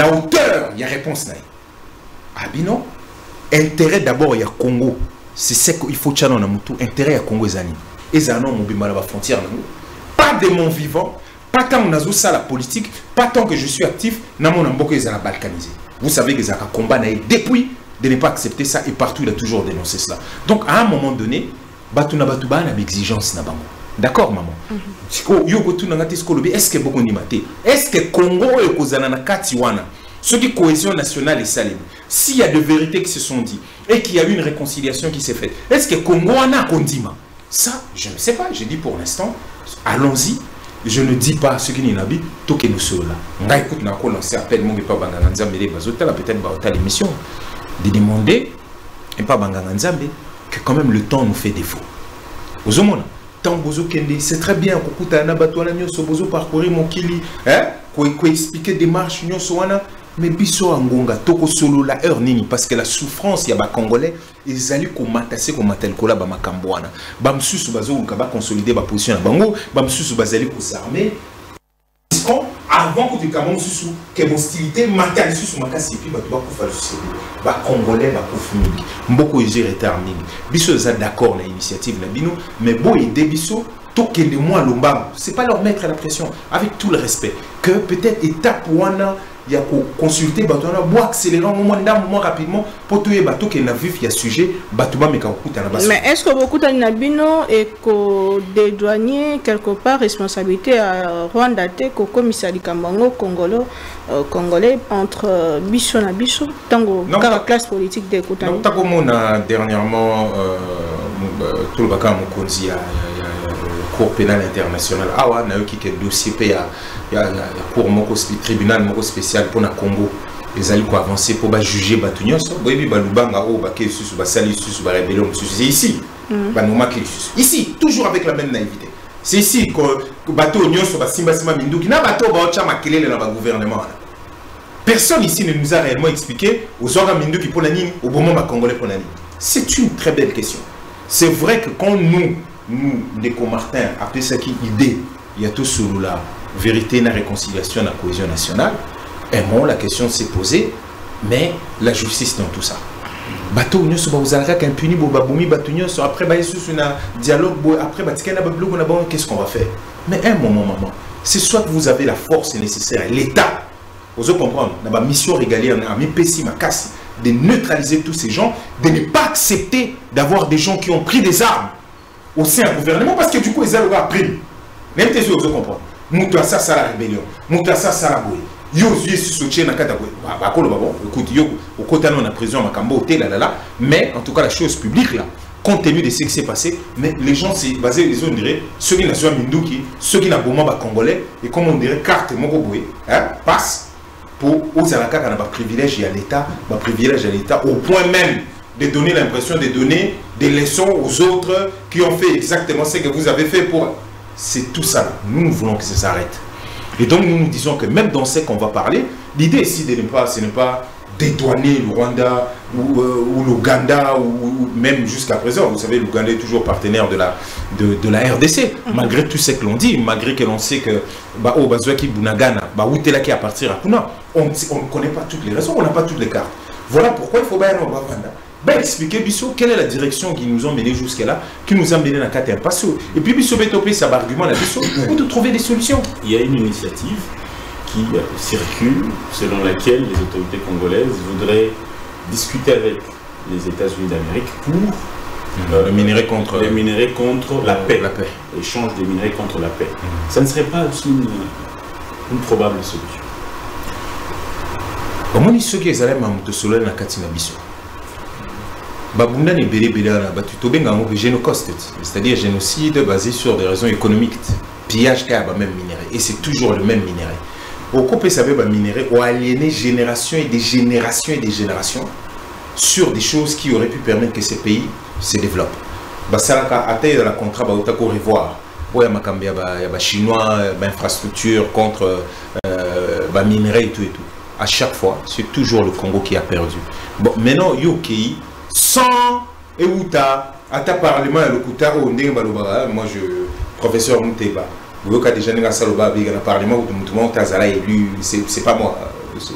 hauteur, il y a réponse là. Ah, bino, intérêt d'abord, il y a Congo. C'est ce qu'il faut tchano na mutu. Intérêt à Congo ezani. Ezano mon bimala ba frontière na. Pas de mon vivant, pas tant on a ça la politique, pas tant que je suis actif, na mon amboko ezala balkanisé. Vous savez que Zaka combat depuis de ne pas accepter ça et partout il a toujours dénoncé cela. Donc à un moment donné, batuna batuba na exigence na bango. D'accord maman. Est-ce que beaucoup nimate? Est-ce que Congo et kozana na katiwana? Ce qui cohésion nationale est saline. S'il y a de vérités qui se sont dites et qu'il y a eu une réconciliation qui s'est faite, est-ce que Congo en a condiment? Ça, je ne sais pas. Je dis pour l'instant, allons-y. Je ne dis pas ce qui n'est pas tout que nous sommes là. On a écouté, on a lancé appel, mon pas Banganzambe, peut-être l'émission, de demander, et pas Banganzambe, que quand même le temps nous fait défaut. Aux hommes, c'est très bien, qu'on parcourir mon kili, qu'on expliquer des marches, mais biso angonga toko solo la heure nini parce que la souffrance ya ba congolais ils allaient ko matase ko matel kola ba makambwana ba msusu bazo ba consolider ba position na bango ba msusu bazali ko s'armer avant que tu kamon msusu que hostilité matal msusu makasi puis ba ba ko fa le ba congolais ba ko fumi mboko yé retard nini biso za d'accord na initiative na bino mais bo aider biso toke de moi lomba c'est pas leur mettre la pression avec tout le respect que peut-être étape wana il y a consulter batona bo accélérer un moment rapidement pour tout bateau qui na vif il y a sujet batuma mais est-ce que beaucoup d'anabino et que des douaniers quelque part responsabilité à Rwanda te ko commissariat Kambango congolais entre biso na biso tango la classe politique de Kotani. Donc comme on a dernièrement tout le bakam konzi Cour pénale internationale. Ah ouais, on a eu qui dossier il y a cour moko tribunal moko spécial pour le Congo. Ils allaient quoi avancer pour juger Batunios. Oui, Balubanga ou Baké sus Basali sus Barabello c'est ici. Banoma ici toujours avec la même naïveté. C'est ici que bateau Nyos ba Simba Simba Minduki na bateau ba ocha makelele na ba gouvernement. Personne ici ne nous a réellement expliqué aux organes Minduki pour la nini au moment ma congolais pour la nini. C'est une très belle question. C'est vrai que quand nous, les Comartin, après ça qui idée, il y a tout sur la vérité, la réconciliation, la cohésion nationale. Et bon, la question s'est posée, mais la justice dans tout ça. Bateau nous sommes aux Algérie impuni, bobaboumi, bateau nous après bah sur un dialogue, après bah qu'est-ce qu'on va faire? Mais un moment, maman, c'est soit que vous avez la force nécessaire, l'État, vous comprenez, dans ma mission régalienne, à mes pessi, ma casse, de neutraliser tous ces gens, de ne pas accepter d'avoir des gens qui ont pris des armes au sein du gouvernement parce que du coup ils ont pris. Même tes yeux vous comprenez. Mouta ça ça la rébellion. Mouta ça ça la boue. Yo yeux sur soutien na kata boue. Bah kolo babo. Écoute yo au côté on a prison makambo hôtel là. Mais en tout cas la chose publique là, compte tenu de ce qui s'est passé, mais les gens c'est basé les on dirait ceux qui n'ont Minduki, ceux qui n'ont pas congolais et comme on dirait carte moko boue, hein, passe pour aux alaka kana ba privilège à l'État, ba privilège à l'État au point même de donner l'impression de donner des leçons aux autres qui ont fait exactement ce que vous avez fait pour... C'est tout ça. Nous voulons que ça s'arrête. Et donc nous nous disons que même dans ce qu'on va parler, l'idée ici de ce n'est pas dédouaner le Rwanda ou l'Ouganda ou même jusqu'à présent. Vous savez, l'Ouganda est toujours partenaire de la RDC. Malgré tout ce que l'on dit, malgré que l'on sait que Bazouaki Bunagana, Outelaki à partir à Puna, on ne connaît pas toutes les raisons, on n'a pas toutes les cartes. Voilà pourquoi il faut bien Rwanda. Expliquer Bissot quelle est la direction qui nous ont mené jusqu'à là, qui nous a mené dans 4 impasses. Et puis Bissot Bétopé, ça va argument à Bissot pour de trouver des solutions. Il y a une initiative qui circule selon laquelle les autorités congolaises voudraient discuter avec les États-Unis d'Amérique pour les minerais contre la paix. Échange des minerais contre la paix. Ça ne serait pas aussi une probable solution. Comment est-ce que les Allemands ont soleil dans Katina Bissot? Babunda n'est c'est-à-dire génocide basé sur des raisons économiques, pillage qui a même minerai, et c'est toujours le même minerai. Au couple savait minerai ont aliéné générations et des générations et des générations sur des choses qui auraient pu permettre que ces pays se développent. Basalaka a été dans le contrat bautako revoir. Il y a des Chinois, infrastructure contre minerai et tout et tout. à chaque fois, c'est toujours le Congo qui a perdu. Bon, maintenant, Yoki, sans Euta, à ta parlement, le Koutaro, moi, professeur Mouteba, vous avez déjà un saloba, il y a un parlement où tout le monde est élu, c'est pas moi,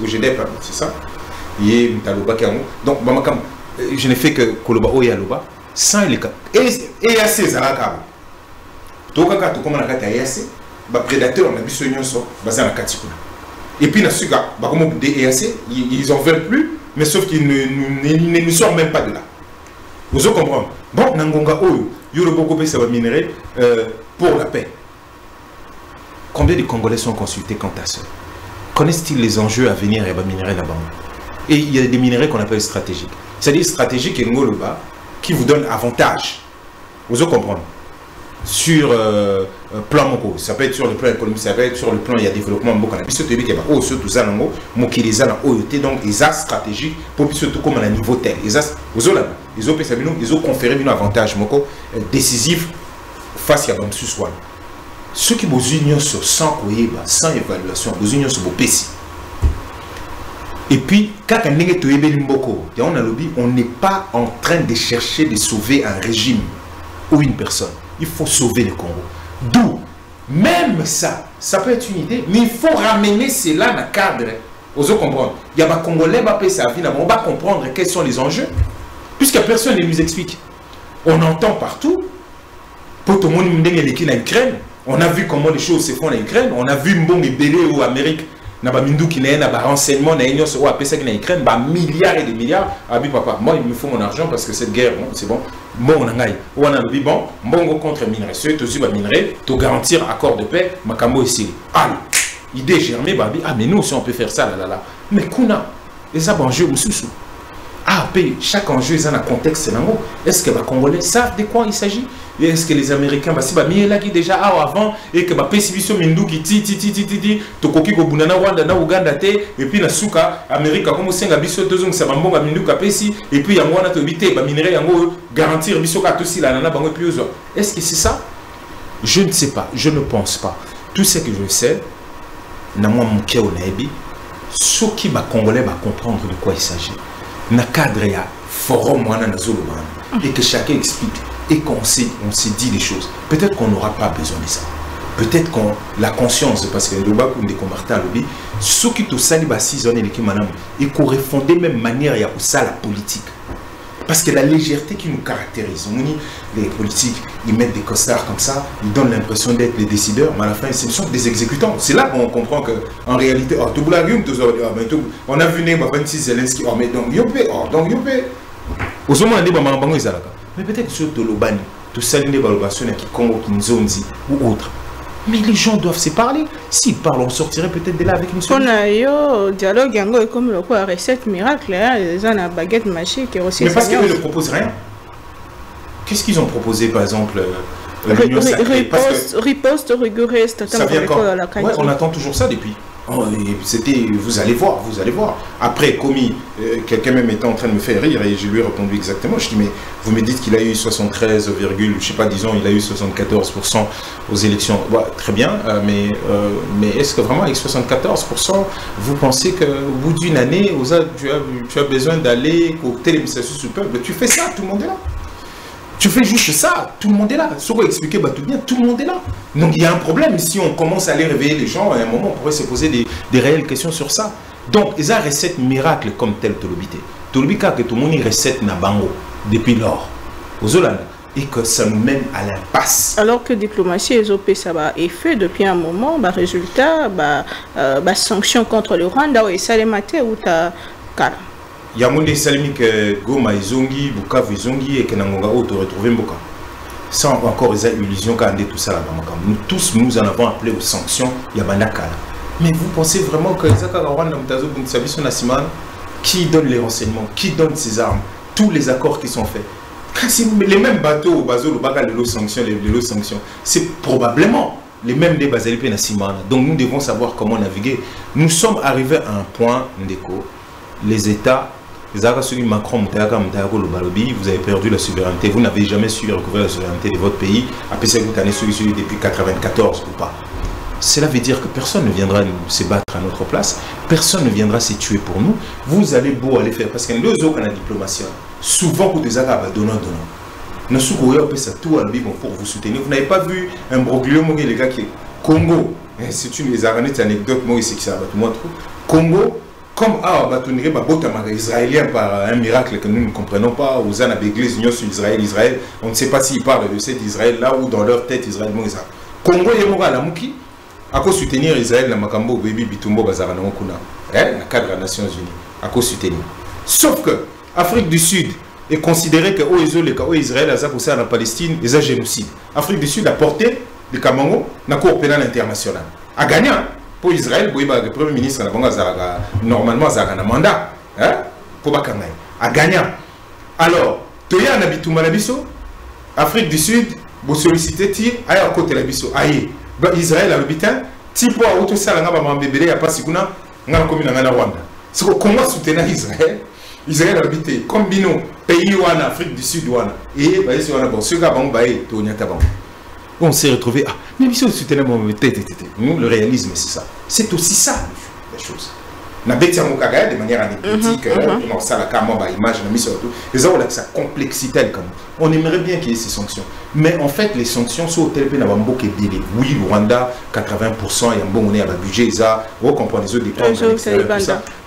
au GDP, c'est ça. Il y a un saloba qui a donc, je n'ai fait que Koloba Oyaloba, sans les cas. Et à ces alaka. Tout le monde comme on a fait un prédateur, on a vu ce union sur basé en Katikuna. Et puis, ils en veulent plus, mais sauf qu'ils ne sortent même pas de là. Vous comprenez? Bon, Nangonga Oyo, Yoroboko ça va minerer pour la paix. Combien de Congolais sont consultés quant à ça? Connaissent-ils les enjeux à venir et minerer là-bas? Et il y a des minerais qu'on appelle stratégiques. C'est-à-dire stratégiques et Ngoloba qui vous donnent avantage. Vous comprenez? Sur plan moko, ça peut être sur le plan économique, ça peut être sur le plan il y a développement beaucoup na biso tebi ke ba o surtout ça nango mokiliza na oyote donc ils a stratégique pour biso tout comme à niveau tel ils a ozola ils ont pensé ils ont conféré un avantage moko décisif face à bam suswa ceux qui vos unions sur sans koyeba sans évaluation vos unions sur vos PC et puis quand on est toyebe limboko ya on a lobby on n'est pas en train de chercher de sauver un régime ou une personne. Il faut sauver le Congo. D'où, même ça peut être une idée, mais il faut ramener cela dans le cadre. Vous comprenez? Il y a des Congolais on va comprendre quels sont les enjeux, puisque personne ne nous explique. On entend partout, pour tout le monde en Ukraine, on a vu comment les choses se font en Ukraine, on a vu Mbongi Belé ou Amérique, na ba mindu qui na ba renseignement na union sur apesa qui na Ukraine ba milliards et des milliards abi papa moi il me faut mon argent parce que cette guerre bon c'est bon bon on ngai on a le bon mbongo contre minerai ceux to ba minerai to garantir accord de paix makambo ici allez idée germée babi ah mais nous si on peut faire ça là mais kuna les enjeux mususu ah pays chaque enjeu est dans un contexte est-ce que les Congolais savent de quoi il s'agit? Est-ce que les Américains si ba mi là qui déjà avant et que ba pesibiso mindu qui ti to koki ko bunana Rwanda na Uganda te et puis na suka Amérique comme senga biso tozong sa bambonga mindu ka pesi et puis yango na to bité ba minerai yango garantir biso ka to si la nana bango puis est-ce que c'est ça? Je ne sais pas, je ne pense pas. Tout ce que je sais na moi mon cœur naebi ceux qui ba Congolais va comprendre de quoi il s'agit. Na cadre ya forum wana na zolobana et que chacun explique et qu'on s'est dit les choses. Peut-être qu'on n'aura pas besoin de ça. Peut-être qu'on la conscience parce que le bas comme des combattants lobby ceux qui tout sali ba 6 ans et qu'on refondait même manière ya ça la politique. Parce que la légèreté qui nous caractérise, les politiques, ils mettent des costards comme ça, ils donnent l'impression d'être les décideurs, mais à la fin, ce sont des exécutants. C'est là qu'on comprend qu'en réalité, on a vu 26 Zelensky, mais donc Yopé, au moment où mais peut-être sur Tolobani, tout ça, les valorisations qui Congo, qui nous ou autre. Mais les gens doivent se parler. S'ils parlent, on sortirait peut-être de là avec une solution. On a un dialogue est comme le quoi recette miracle, ils ont une baguette magique. Mais parce qu'ils ne proposent rien. Qu'est-ce qu'ils ont proposé, par exemple riposte rigoureuse, ça vient quand ouais, on attend toujours ça depuis. Oh, c'était, vous allez voir. Après, commis, quelqu'un même était en train de me faire rire et je lui ai répondu exactement. Je dis, mais vous me dites qu'il a eu 73, je sais pas, disons, il a eu 74% aux élections. Ouais, très bien, mais est-ce que vraiment avec 74%, vous pensez qu'au bout d'une année, tu as besoin d'aller au téléministration du peuple? Tu fais ça, tout le monde est là. Tu fais juste ça, tout le monde est là. Si on expliquer tout bien, tout le monde est là. Donc il y a un problème. Si on commence à aller réveiller les gens, à un moment, on pourrait se poser des réelles questions sur ça. Donc, ils ont une recette miracle comme telle Tolobité. Tolobika que tout le monde recette na bango depuis lors. Aux Hollande. Et que ça nous mène à l'impasse. Alors que diplomatie et OP, ça va effet depuis un moment, résultat, sanctions contre le Rwanda, et ça les maté ou ta cara. Il y a des salimi que Goma Izongi, Bukavu Izongi et que Nangonga Oto retrouvé Mboka. Sans encore les illusions quand tout ça là-bas. Nous tous, nous en avons appelé aux sanctions, il y a Banakala. Mais vous pensez vraiment que qui donne les renseignements, qui donne ses armes, tous les accords qui sont faits? Les mêmes bateaux au Bazo, les sanctions, c'est probablement les mêmes des Bazalipe Nassimana. Donc nous devons savoir comment naviguer. Nous sommes arrivés à un point, Ndeko, les États. Macron, vous avez perdu la souveraineté, vous n'avez jamais su recouvrir la souveraineté de votre pays, après ça vous avez suivi depuis 1994 ou pas. cela veut dire que personne ne viendra se battre à notre place, personne ne viendra se tuer pour nous. Vous allez beau aller faire, parce que nous autres, la diplomatie, souvent, vous des arabes donnant. Nous sommes tout pour vous soutenir. Vous n'avez pas vu un broglio, les gars, qui est Congo. C'est une des anecdotes, moi, c'est que ça va tout le monde. Congo, comme Israélien par un miracle que nous ne comprenons pas, aux Anna l'église union sur Israël, on ne sait pas s'ils parlent de cet Israël là ou dans leur tête Israël. Congo est mort à la Mouki, à cause soutenir Israël, la Makambo, Baby Bitumbo, Bazarana Okuna, le cadre des Nations Unies, à cause soutenir. Sauf que Afrique du Sud est considérée que Israël a pour ça en Palestine, ils ont génocide. Afrique du Sud a porté le Cameroun dans la Cour pénale internationale. A gagné, pour Israël, le Premier ministre, normalement, il a un mandat. Pour Bakangay. A gagné. Alors, Toya Nabitouma Nabiso, Afrique du Sud, vous sollicitez Tir, à côté de Nabiso. Aïe. Israël a le bitin, Tipo a auto ça, n'a bébé, il n'y a pas si qu'on a un commune en Rwanda. C'est comment soutenir Israël? Israël a habité comme Bino, pays en Afrique du Sud. Et ce gars, on s'est retrouvé. Ah, mais si on soutenait mon tête, nous, le réalisme, c'est ça. C'est aussi ça, la chose. De manière anecdotique, sa complexité. On aimerait bien qu'il y ait ces sanctions. Mais en fait, les sanctions sont au tel point que oui, le Rwanda, 80%, il y a un bon budget, on comprend les autres dépenses.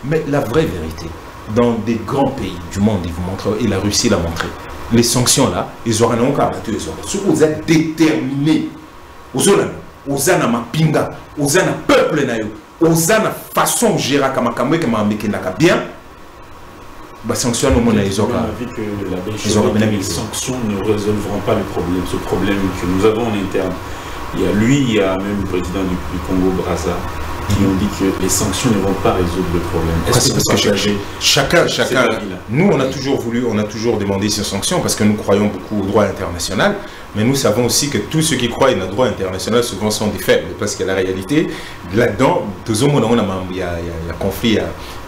Mais la vraie vérité, dans des grands pays du monde, ils vous montrent, et la Russie l'a montré, les sanctions là, ils auront un battu les autres. Ce que vous êtes déterminés, aux ana mapinga, aux ana peuple nayo, aux ana façon de gérer comme bien, bah sanctions au monde les autres. Les sanctions ne résolveront pas le problème, ce problème que nous avons en interne. Il y a lui, il y a même le président du Congo Brazza qui ont dit que les sanctions ne vont pas résoudre le problème. Est-ce que chacun, nous on a toujours voulu, on a toujours demandé ces sanctions parce que nous croyons beaucoup au droit international, mais nous savons aussi que tous ceux qui croient au droit international souvent sont des faibles parce que la réalité, là-dedans, il y a conflit,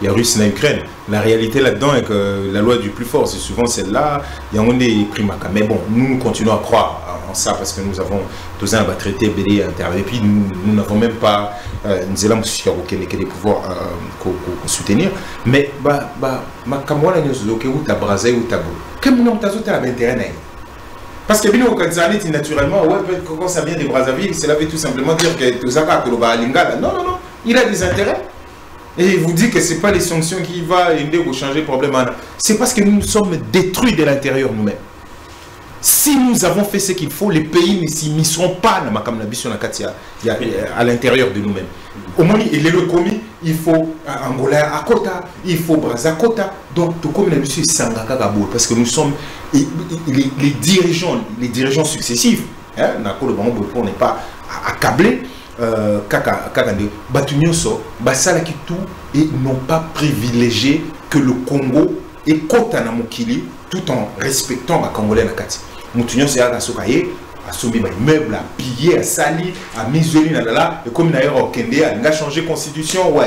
il y a Russie et Ukraine. La réalité là-dedans est que la loi du plus fort, c'est souvent celle-là, il y a des primacas. Mais bon, nous continuons à croire en ça parce que nous avons tous un traité BD interne et puis nous n'avons même pas les pouvoirs soutenir. Mais parce que naturellement, quand ça vient de Brazzaville, cela veut tout simplement dire que tout ça, non, il a des intérêts. Et il vous dit que ce n'est pas les sanctions qui vont aider à changer le problème. C'est parce que nous sommes détruits de l'intérieur nous-mêmes. Si nous avons fait ce qu'il faut, les pays ne s'y misseront pas à l'intérieur de nous-mêmes. Au moins, il est le commis, il faut Angola à Kota, il faut Brazza à Kota. Donc, tout comme l'habitude, c'est Sangaka Gaboul. Parce que nous sommes les dirigeants successifs. On n'est pas accablés. Et n'ont pas privilégié que le Congo et Kota Namukili tout en respectant les Congolais. Moutounion c'est à Sokaye, à soumis des meubles, à piller, à salir, à m'isoler, et comme d'ailleurs au Kende, à changer la constitution, ou à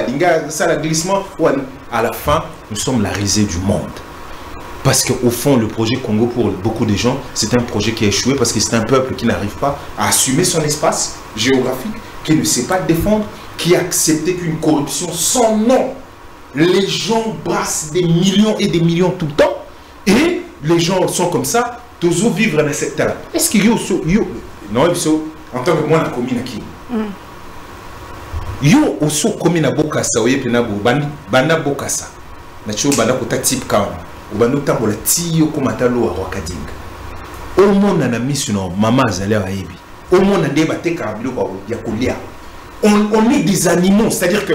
ça, le glissement, à la fin, nous sommes la risée du monde. Parce qu'au fond, le projet Congo, pour beaucoup de gens, c'est un projet qui a échoué parce que c'est un peuple qui n'arrive pas à assumer son espace géographique, qui ne sait pas défendre, qui a accepté qu'une corruption sans nom. Les gens brassent des millions et des millions tout le temps, et les gens sont comme ça. Toujours vivre dans cette terre. Est-ce qu'il y a non, en tant que moi, la commune qui yo aussi commune à Bokassa, oye penabo banda Bokassa. Na cho banda kota type kama. Ubando tambola tiyo komatalo wa wakadinga. Au monde na mission mama azale wa yebi. Au monde ndé bateka biloko ya kolia. On est des animaux, c'est-à-dire que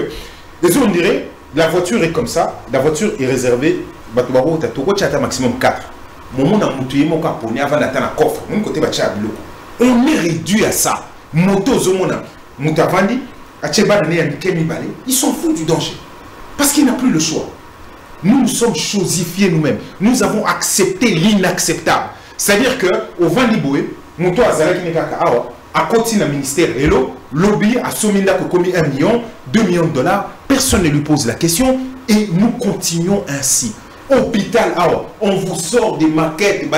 les gens diraient la voiture est comme ça, la voiture est réservée batubaro tatoko chata maximum 4. On est réduit à ça. Ils sont fous du danger. Parce qu'il n'a plus le choix. Nous nous sommes chosifiés nous-mêmes. Nous avons accepté l'inacceptable. C'est-à-dire que au Vandiboué, Mouto Azalaki Nekaka, à côté d'un ministère, lobby a Sominda qui a commis 1 million, 2 millions de dollars. Personne ne lui pose la question et nous continuons ainsi. Hôpital, on vous sort des maquettes,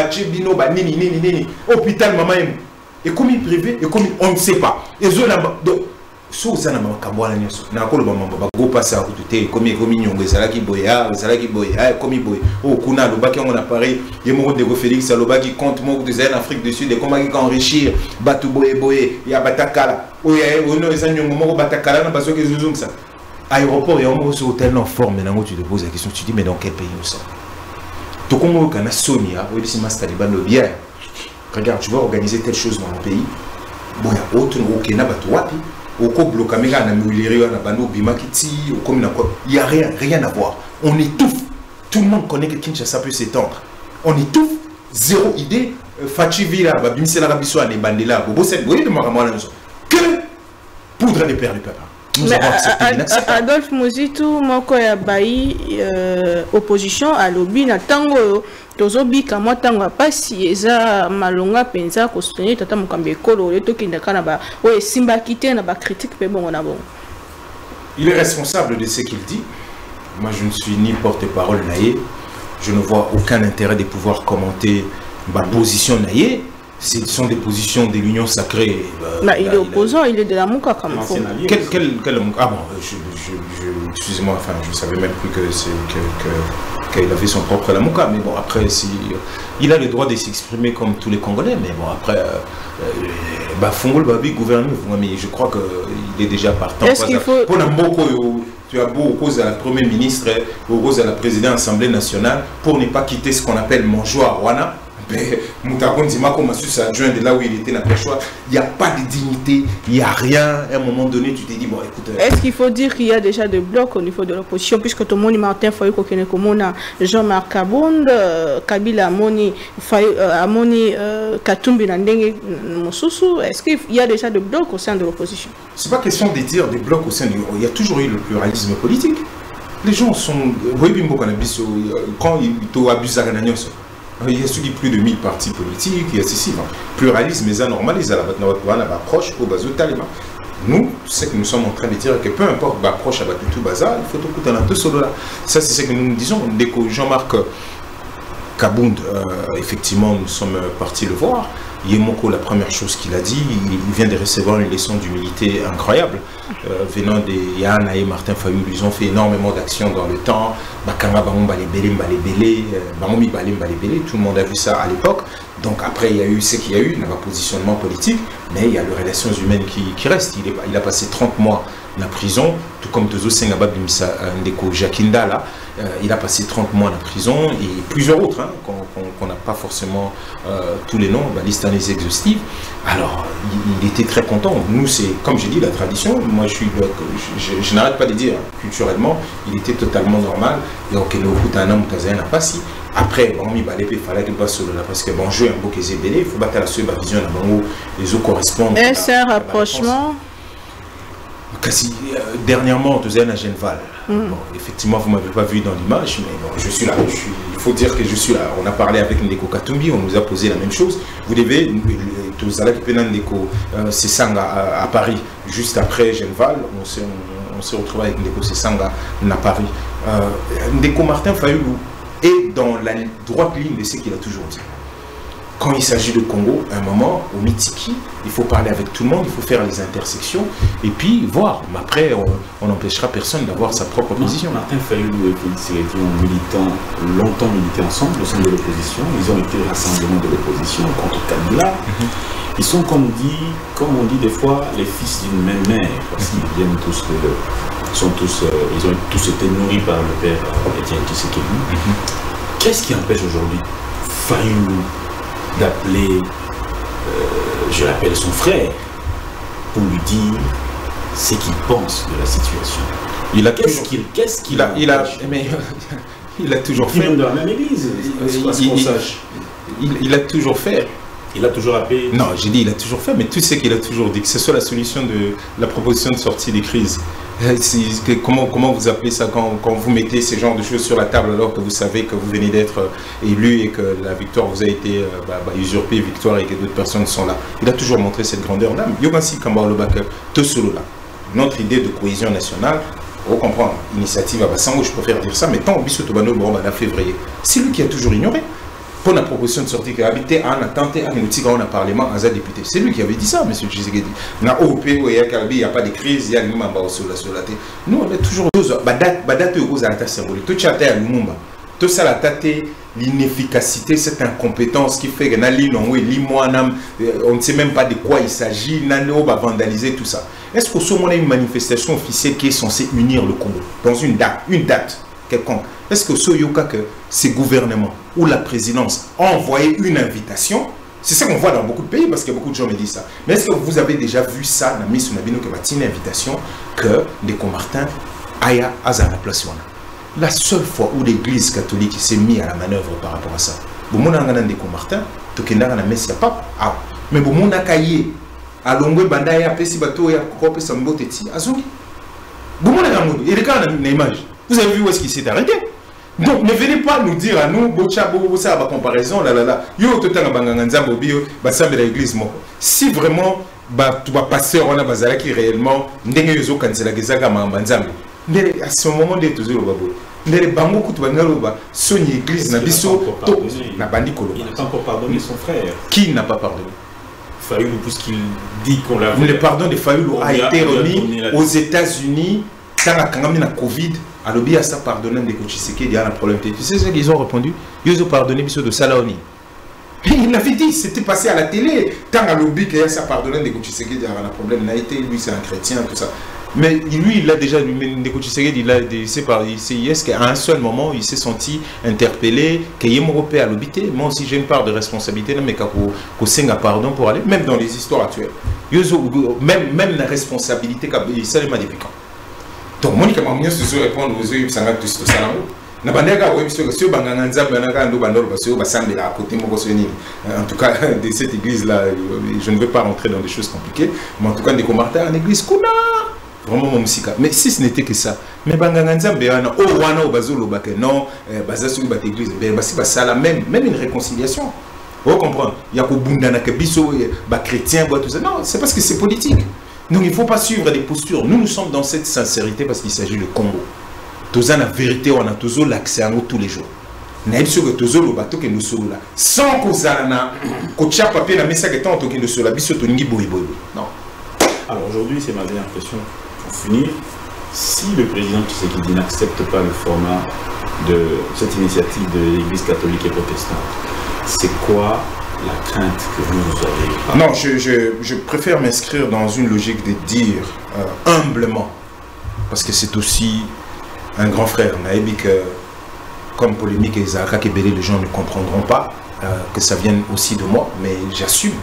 hôpital, maman, et comme privé, et comme on ne sait pas. Et so ça na makambo na nyoso na ko loba mamba go passa ko te komi nyongo ezalaki boya komi boya o kuna lobaki on appareil ye mo de Félix lobaki compte mo de en Afrique du Sud et comment il enrichir batu boye ya batakala o ya ono ezanyongo mo batakala na basoki zuzumsa aéroport et on se hôtel en forme nango tu te poses la question tu dis mais dans quel pays nous sommes to comme kana Sonia ou si mas Taliban le bien regarde tu vas organiser telle chose dans le pays boya autre au Kenya batu wapi au ko blokamega na mulirio na bando bimakiti au comme na quoi il y a rien à voir on étouffe tout le monde connaît que Kinshasa peut s'étendre on étouffe zéro idée Fachi Villa ba bimsela ka biso ane bandela bobo set boye de makamala que poudre de perles du papa. Adolphe Muzitu moko ya bayi opposition à lobby na tango tozobi kama tango pasi eza malonga penza ko soutenir tata mokambe ekolo le tokinda kana ba o simba kité na ba critique pe bongo na bongo. Il est responsable de ce qu'il dit. Moi je ne suis ni porte-parole naïe. Je ne vois aucun intérêt de pouvoir commenter ma position naïe. Ce sont des positions de l'union sacrée. Il est opposant, il est de la Mouka comme il faut. Quel Mouka? Ah bon, excusez-moi, enfin, je ne savais même plus qu'il avait son propre la Mouka. Mais bon, après, il a le droit de s'exprimer comme tous les Congolais. Mais bon, après, Fongol Babi gouverne. Mais je crois qu'il est déjà partant. Est-ce qu'il faut... Tu as beau opposer à la Premier ministre, opposer à la présidente de l'Assemblée nationale pour ne pas quitter ce qu'on appelle Monjo à Rwanda. Mais Moutakonzima, comme adjoint de là où il était dans le choix, il n'y a pas de dignité, il n'y a rien. À un moment donné, tu t'es dit, bon, écoute. Est-ce qu'il faut dire qu'il y a déjà des blocs au niveau de l'opposition, puisque tout le monde, Martin Fayouk, Jean-Marc Kabound, Kabila Amoni, Katumbi Nandenge Mosusu, est-ce qu'il y a déjà des blocs au sein de l'opposition? Ce n'est pas question de dire des blocs au sein de l'opposition. Il y a toujours eu le pluralisme politique. Les gens sont. Quand ils abusent à la il y a suivi plus de 1000 partis politiques, il y a ceci. Pluralisme, mais c'est normal, ils ont approche au bazou talima. Nous, c'est que nous sommes en train de dire que peu importe l'approche à tout bazar, il faut tout coûter un peu solo là. Ça, c'est ce que nous disons. Dès que Jean-Marc Kabound, effectivement, nous sommes partis le voir. Yemoko, la première chose qu'il a dit, il vient de recevoir une leçon d'humilité incroyable. Venant de Yann et Martin Fayoul, ils ont fait énormément d'actions dans le temps. Bakanga, tout le monde a vu ça à l'époque. Donc après, il y a eu ce qu'il y a eu, il y a un positionnement politique, mais il y a les relations humaines qui restent. Il a passé 30 mois en prison, tout comme Tozo Sengaba Bimsa Ndeko Jakinda là. Il a passé 30 mois en prison et plusieurs autres, hein, qu'on n'a pas forcément tous les noms, la liste en est exhaustive. Alors, il était très content. Nous, c'est, comme j'ai dit, la tradition. Moi, je n'arrête pas de dire, culturellement, il était totalement normal. Donc, après, il fallait qu'il passe là parce que bon, jeu un beau qu'ils il faut battre la vision les eaux correspondent. Est-ce un rapprochement? Dernièrement, tu es à Genval. Bon, effectivement, vous ne m'avez pas vu dans l'image, mais bon, je suis là. Il faut dire que je suis là. On a parlé avec Ndeko Katumbi, on nous a posé la même chose. Vous devez, c'est Sanga à Paris, juste après Genval, on s'est retrouvé avec Ndeko Sanga à Paris. Ndeko Martin Fayoulou est dans la droite ligne de ce qu'il a toujours dit. Quand il s'agit de Congo, à un moment, au Mitiki, il faut parler avec tout le monde, il faut faire les intersections et puis voir. Mais après, on n'empêchera personne d'avoir sa propre position. Martin Fayoulou et Félix Sélédi ont longtemps milité ensemble au sein de l'opposition. Ils ont été rassemblement de l'opposition contre Kabila. Ils sont, comme on dit des fois, les fils d'une même mère, parce qu'ils viennent tous ils ont tous été nourris par le père Étienne Tshisekedi. Qu'est-ce qui empêche aujourd'hui Fayoulou d'appeler, je l'appelle son frère, pour lui dire ce qu'il pense de la situation? Il a toujours fait. De la même église, il a toujours fait. Il a toujours appelé. Non, j'ai dit il a toujours fait, mais tout ce qu'il a toujours dit, que ce soit la solution de la proposition de sortie des crises. Comment vous appelez ça quand vous mettez ce genre de choses sur la table alors que vous savez que vous venez d'être élu et que la victoire vous a été usurpée, victoire, et que d'autres personnes sont là. Il a toujours montré cette grandeur d'âme. Yogansi Kambarlobaka, Tosolo là. Notre idée de cohésion nationale, on comprend, initiative à Bassango, je préfère dire ça, mais tant au Bissotobano, bon, en février, c'est lui qui a toujours ignoré. pour la proposition de sortie qui a habité en attente à un parlement à député. C'est lui qui avait dit ça, M. Tshisekedi. Dans l'OP, il n'y a pas de crise, il y a une membre sur la tête. Nous, on est toujours deux. Badate aux attaques symboliques. Tout ça à Lumumba. Tout ça, la tête, l'inefficacité, cette incompétence qui fait que on ne sait même pas de quoi il s'agit, on va vandaliser tout ça. Est-ce qu'au sommet, on a une manifestation officielle qui est censée unir le Congo dans une date quelconque? Est-ce que ces gouvernements ou la présidence ont envoyé une invitation? C'est ça qu'on voit dans beaucoup de pays, parce que beaucoup de gens me disent ça. Mais est-ce que vous avez déjà vu ça dans une invitation que les Comartins aillent à la place? La seule fois où l'Église catholique s'est mise à la manœuvre par rapport à ça, mais bon, on a des Comartins, il n'y a pas. Mais bon, on a caillé à Longwe Bandaya, Pessi Bato, et à Kope Samboteti, à Zongi. Bon, on a une image. Vous avez vu où est-ce qu'il s'est arrêté? Donc ne venez pas nous dire à nous, ça va comparaison, yo tout le l'église. Si vraiment, tu vas passer on a bazala qui réellement, à ce moment de toujours babo. Les bango kutu bangaloba, son église na biso to na bandi kolo. Il n'a pas encore pardonné son frère. Qui n'a pas pardonné? Fayoulou, puisqu'il dit qu'on l'a. Le pardon de Fayoulou a été remis aux États-Unis quand la Covid. Alors, il y a ça pardonné de Tshisekedi, il y a un problème. Tu sais ce qu'ils ont répondu? Ils ont pardonné M. de Salaoni. Il l'avait dit, c'était passé à la télé. Tant à lobby qu'il y a ça pardonné de Tshisekedi, il y a un problème. Il a été, lui, c'est un chrétien, tout ça. Mais lui, il a déjà, de Tshisekedi, il a c'est par est-ce qu'à un seul moment, il s'est senti interpellé, qu'il y ait européen à lobby. Moi aussi, j'ai une part de responsabilité, mais qu'on s'en pardon pour aller, même dans les histoires actuelles. Même la responsabilité, ça les m'a depuis quand? Donc, moi, je vais répondre aux yeux, ça va tout ça. En tout cas, de cette église-là, je ne vais pas rentrer dans des choses compliquées, mais en tout cas, des commentaires en église, vraiment mon musique. Mais si ce n'était que ça, mais même une réconciliation. Vous comprenez? Il y a des chrétiens, tout ça. Non, c'est parce que c'est politique. Donc il ne faut pas suivre des postures. Nous sommes dans cette sincérité parce qu'il s'agit du Congo. Tous la vérité, on a toujours l'accès à nous tous les jours. Sans que papier na mesa que tant que nous la biso toningi boy. Non. Alors aujourd'hui, c'est ma dernière question pour finir. Si le président Tshisekedi n'accepte pas le format de cette initiative de l'Église catholique et protestante, c'est quoi la crainte que vous avez? Non, je préfère m'inscrire dans une logique de dire humblement, parce que c'est aussi un grand frère. Naïbi que, comme polémique et Zahara Kebele, les gens ne comprendront pas que ça vienne aussi de moi, mais j'assume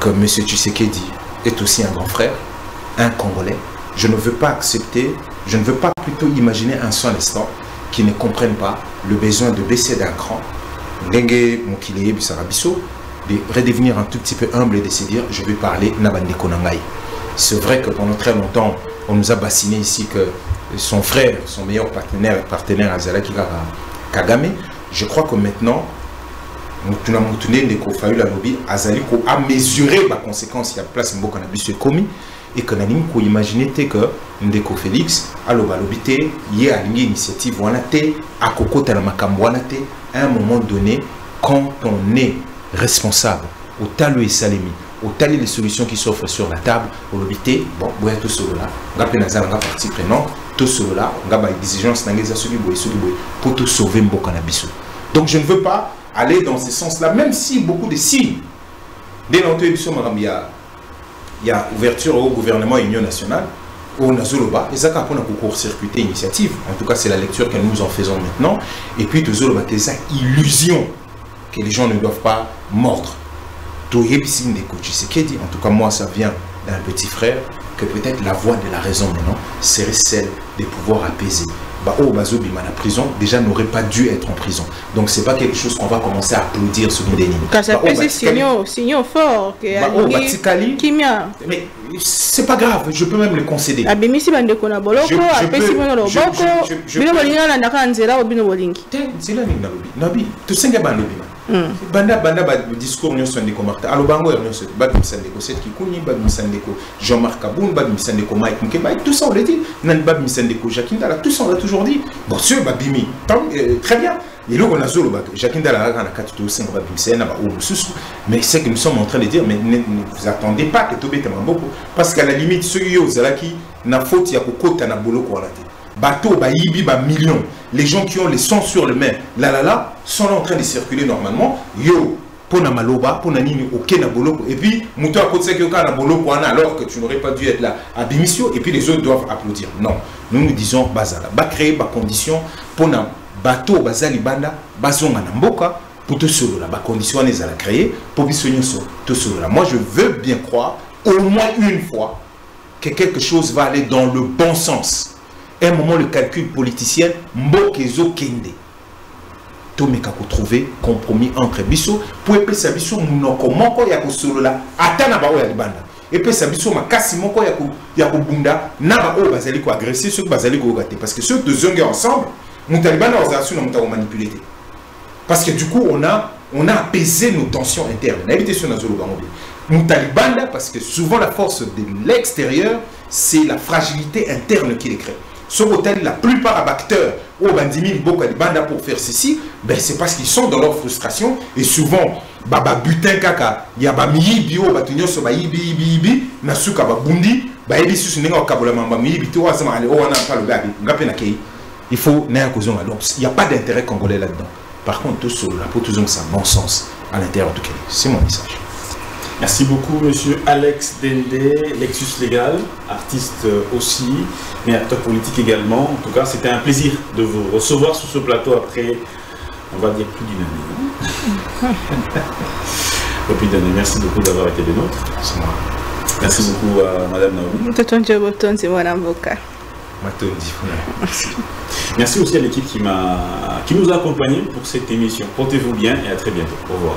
que M. Tshisekedi est aussi un grand frère, un Congolais. Je ne veux pas accepter, je ne veux pas plutôt imaginer un seul instant qui ne comprenne pas le besoin de baisser d'un cran, de redevenir un tout petit peu humble et de se dire je vais parler Nabande Konangai. C'est vrai que pendant très longtemps on nous a bassiné ici que son frère, son meilleur partenaire Azalaki Kagame. Je crois que maintenant nous avons mesuré la conséquence, il y a place où on a commis et que nous avons imaginé que Ndeko Félix a l'obité, il y a une initiative à à un moment donné, quand on est responsable, au talou et salemi, au talou les solutions qui s'offrent sur la table, au l'obité, bon, tout cela, on a partie prenante, tout cela, on a des exigences pour tout sauver Mbokanabiso. Donc je ne veux pas aller dans ce sens-là, même si beaucoup de signes, dès l'entrée il y a ouverture au gouvernement et Union nationale, au Nazoloba, et ça pour court-circuiter l'initiative. En tout cas, c'est la lecture que nous en faisons maintenant. Et puis, Nazoloba, c'est ça illusion que les gens ne doivent pas mordre. En tout cas, moi, ça vient d'un petit frère, que peut-être la voie de la raison maintenant serait celle de pouvoir apaiser. La prison déjà n'aurait pas dû être en prison. Donc c'est pas quelque chose qu'on va commencer à applaudir sur une déni. Car ça fait signaux forts mais c'est pas grave, je peux même le concéder. Discours Jean-Marc Kaboun, tout ça on l'a dit. Tout ça on l'a toujours dit. Bon, très bien. Et là, on a zolo, Jacques Ndala, mais c'est que nous sommes en train de dire, mais ne vous attendez pas que Tobé beaucoup. Parce qu'à la limite, ceux qui ont na faute, il y a Koko, na bolo, quoi, bateau, baïbi, millions. Les gens qui ont les sangs sur le main, là, sont en train de circuler normalement. Yo, pour na maloba, pour na nini, ok, na bolo. Et puis, mouton à côté, c'est na bolo, alors que tu n'aurais pas dû être là à démission. Et puis, les autres doivent applaudir. Non, nous disons, bazala, créer des conditions pour na bateau bazali banda bazonga na mboka pour te solo la condition les à la créer pour bisogno te solo là. Moi je veux bien croire au moins une fois que quelque chose va aller dans le bon sens. À un moment le calcul politicien mbokezo kende to meka ko trouver compromis entre biso pour epesa biso munoko moko ya ko solo la atana ba o ya libanda epesa biso makasi moko ya ko bunda na ba o bazali ko agresser ceux bazali ko gâter parce que ceux deux zongues ensemble manipulé. Parce que du coup, on a apaisé nos tensions internes. Parce que souvent la force de l'extérieur, c'est la fragilité interne qui les crée. Sur l'hôtel, la plupart des acteurs au bandimi pour faire ceci, ben c'est parce qu'ils sont dans leur frustration et souvent baba butin kaka ya ba mi bio batunyo so ba ibi nasuka ba bundi ba ibi susu ninga kabola mamba mi ibi to wasama ale o wana pa le gabi ngape na kei. Il faut donc il n'y a pas d'intérêt congolais là-dedans. Par contre, tout cela, pour tout ça, bon sens à l'intérieur du Kenya. C'est mon message. Merci beaucoup, monsieur Alex Dende, Lexus Légal, artiste aussi, mais acteur politique également. En tout cas, c'était un plaisir de vous recevoir sur ce plateau après, on va dire, plus d'une année. Plus d'une année. Merci beaucoup d'avoir été des nôtres. Merci beaucoup à madame Naomi. C'est mon avocat. Merci. Merci aussi à l'équipe qui nous a accompagnés pour cette émission. Portez-vous bien et à très bientôt. Au revoir.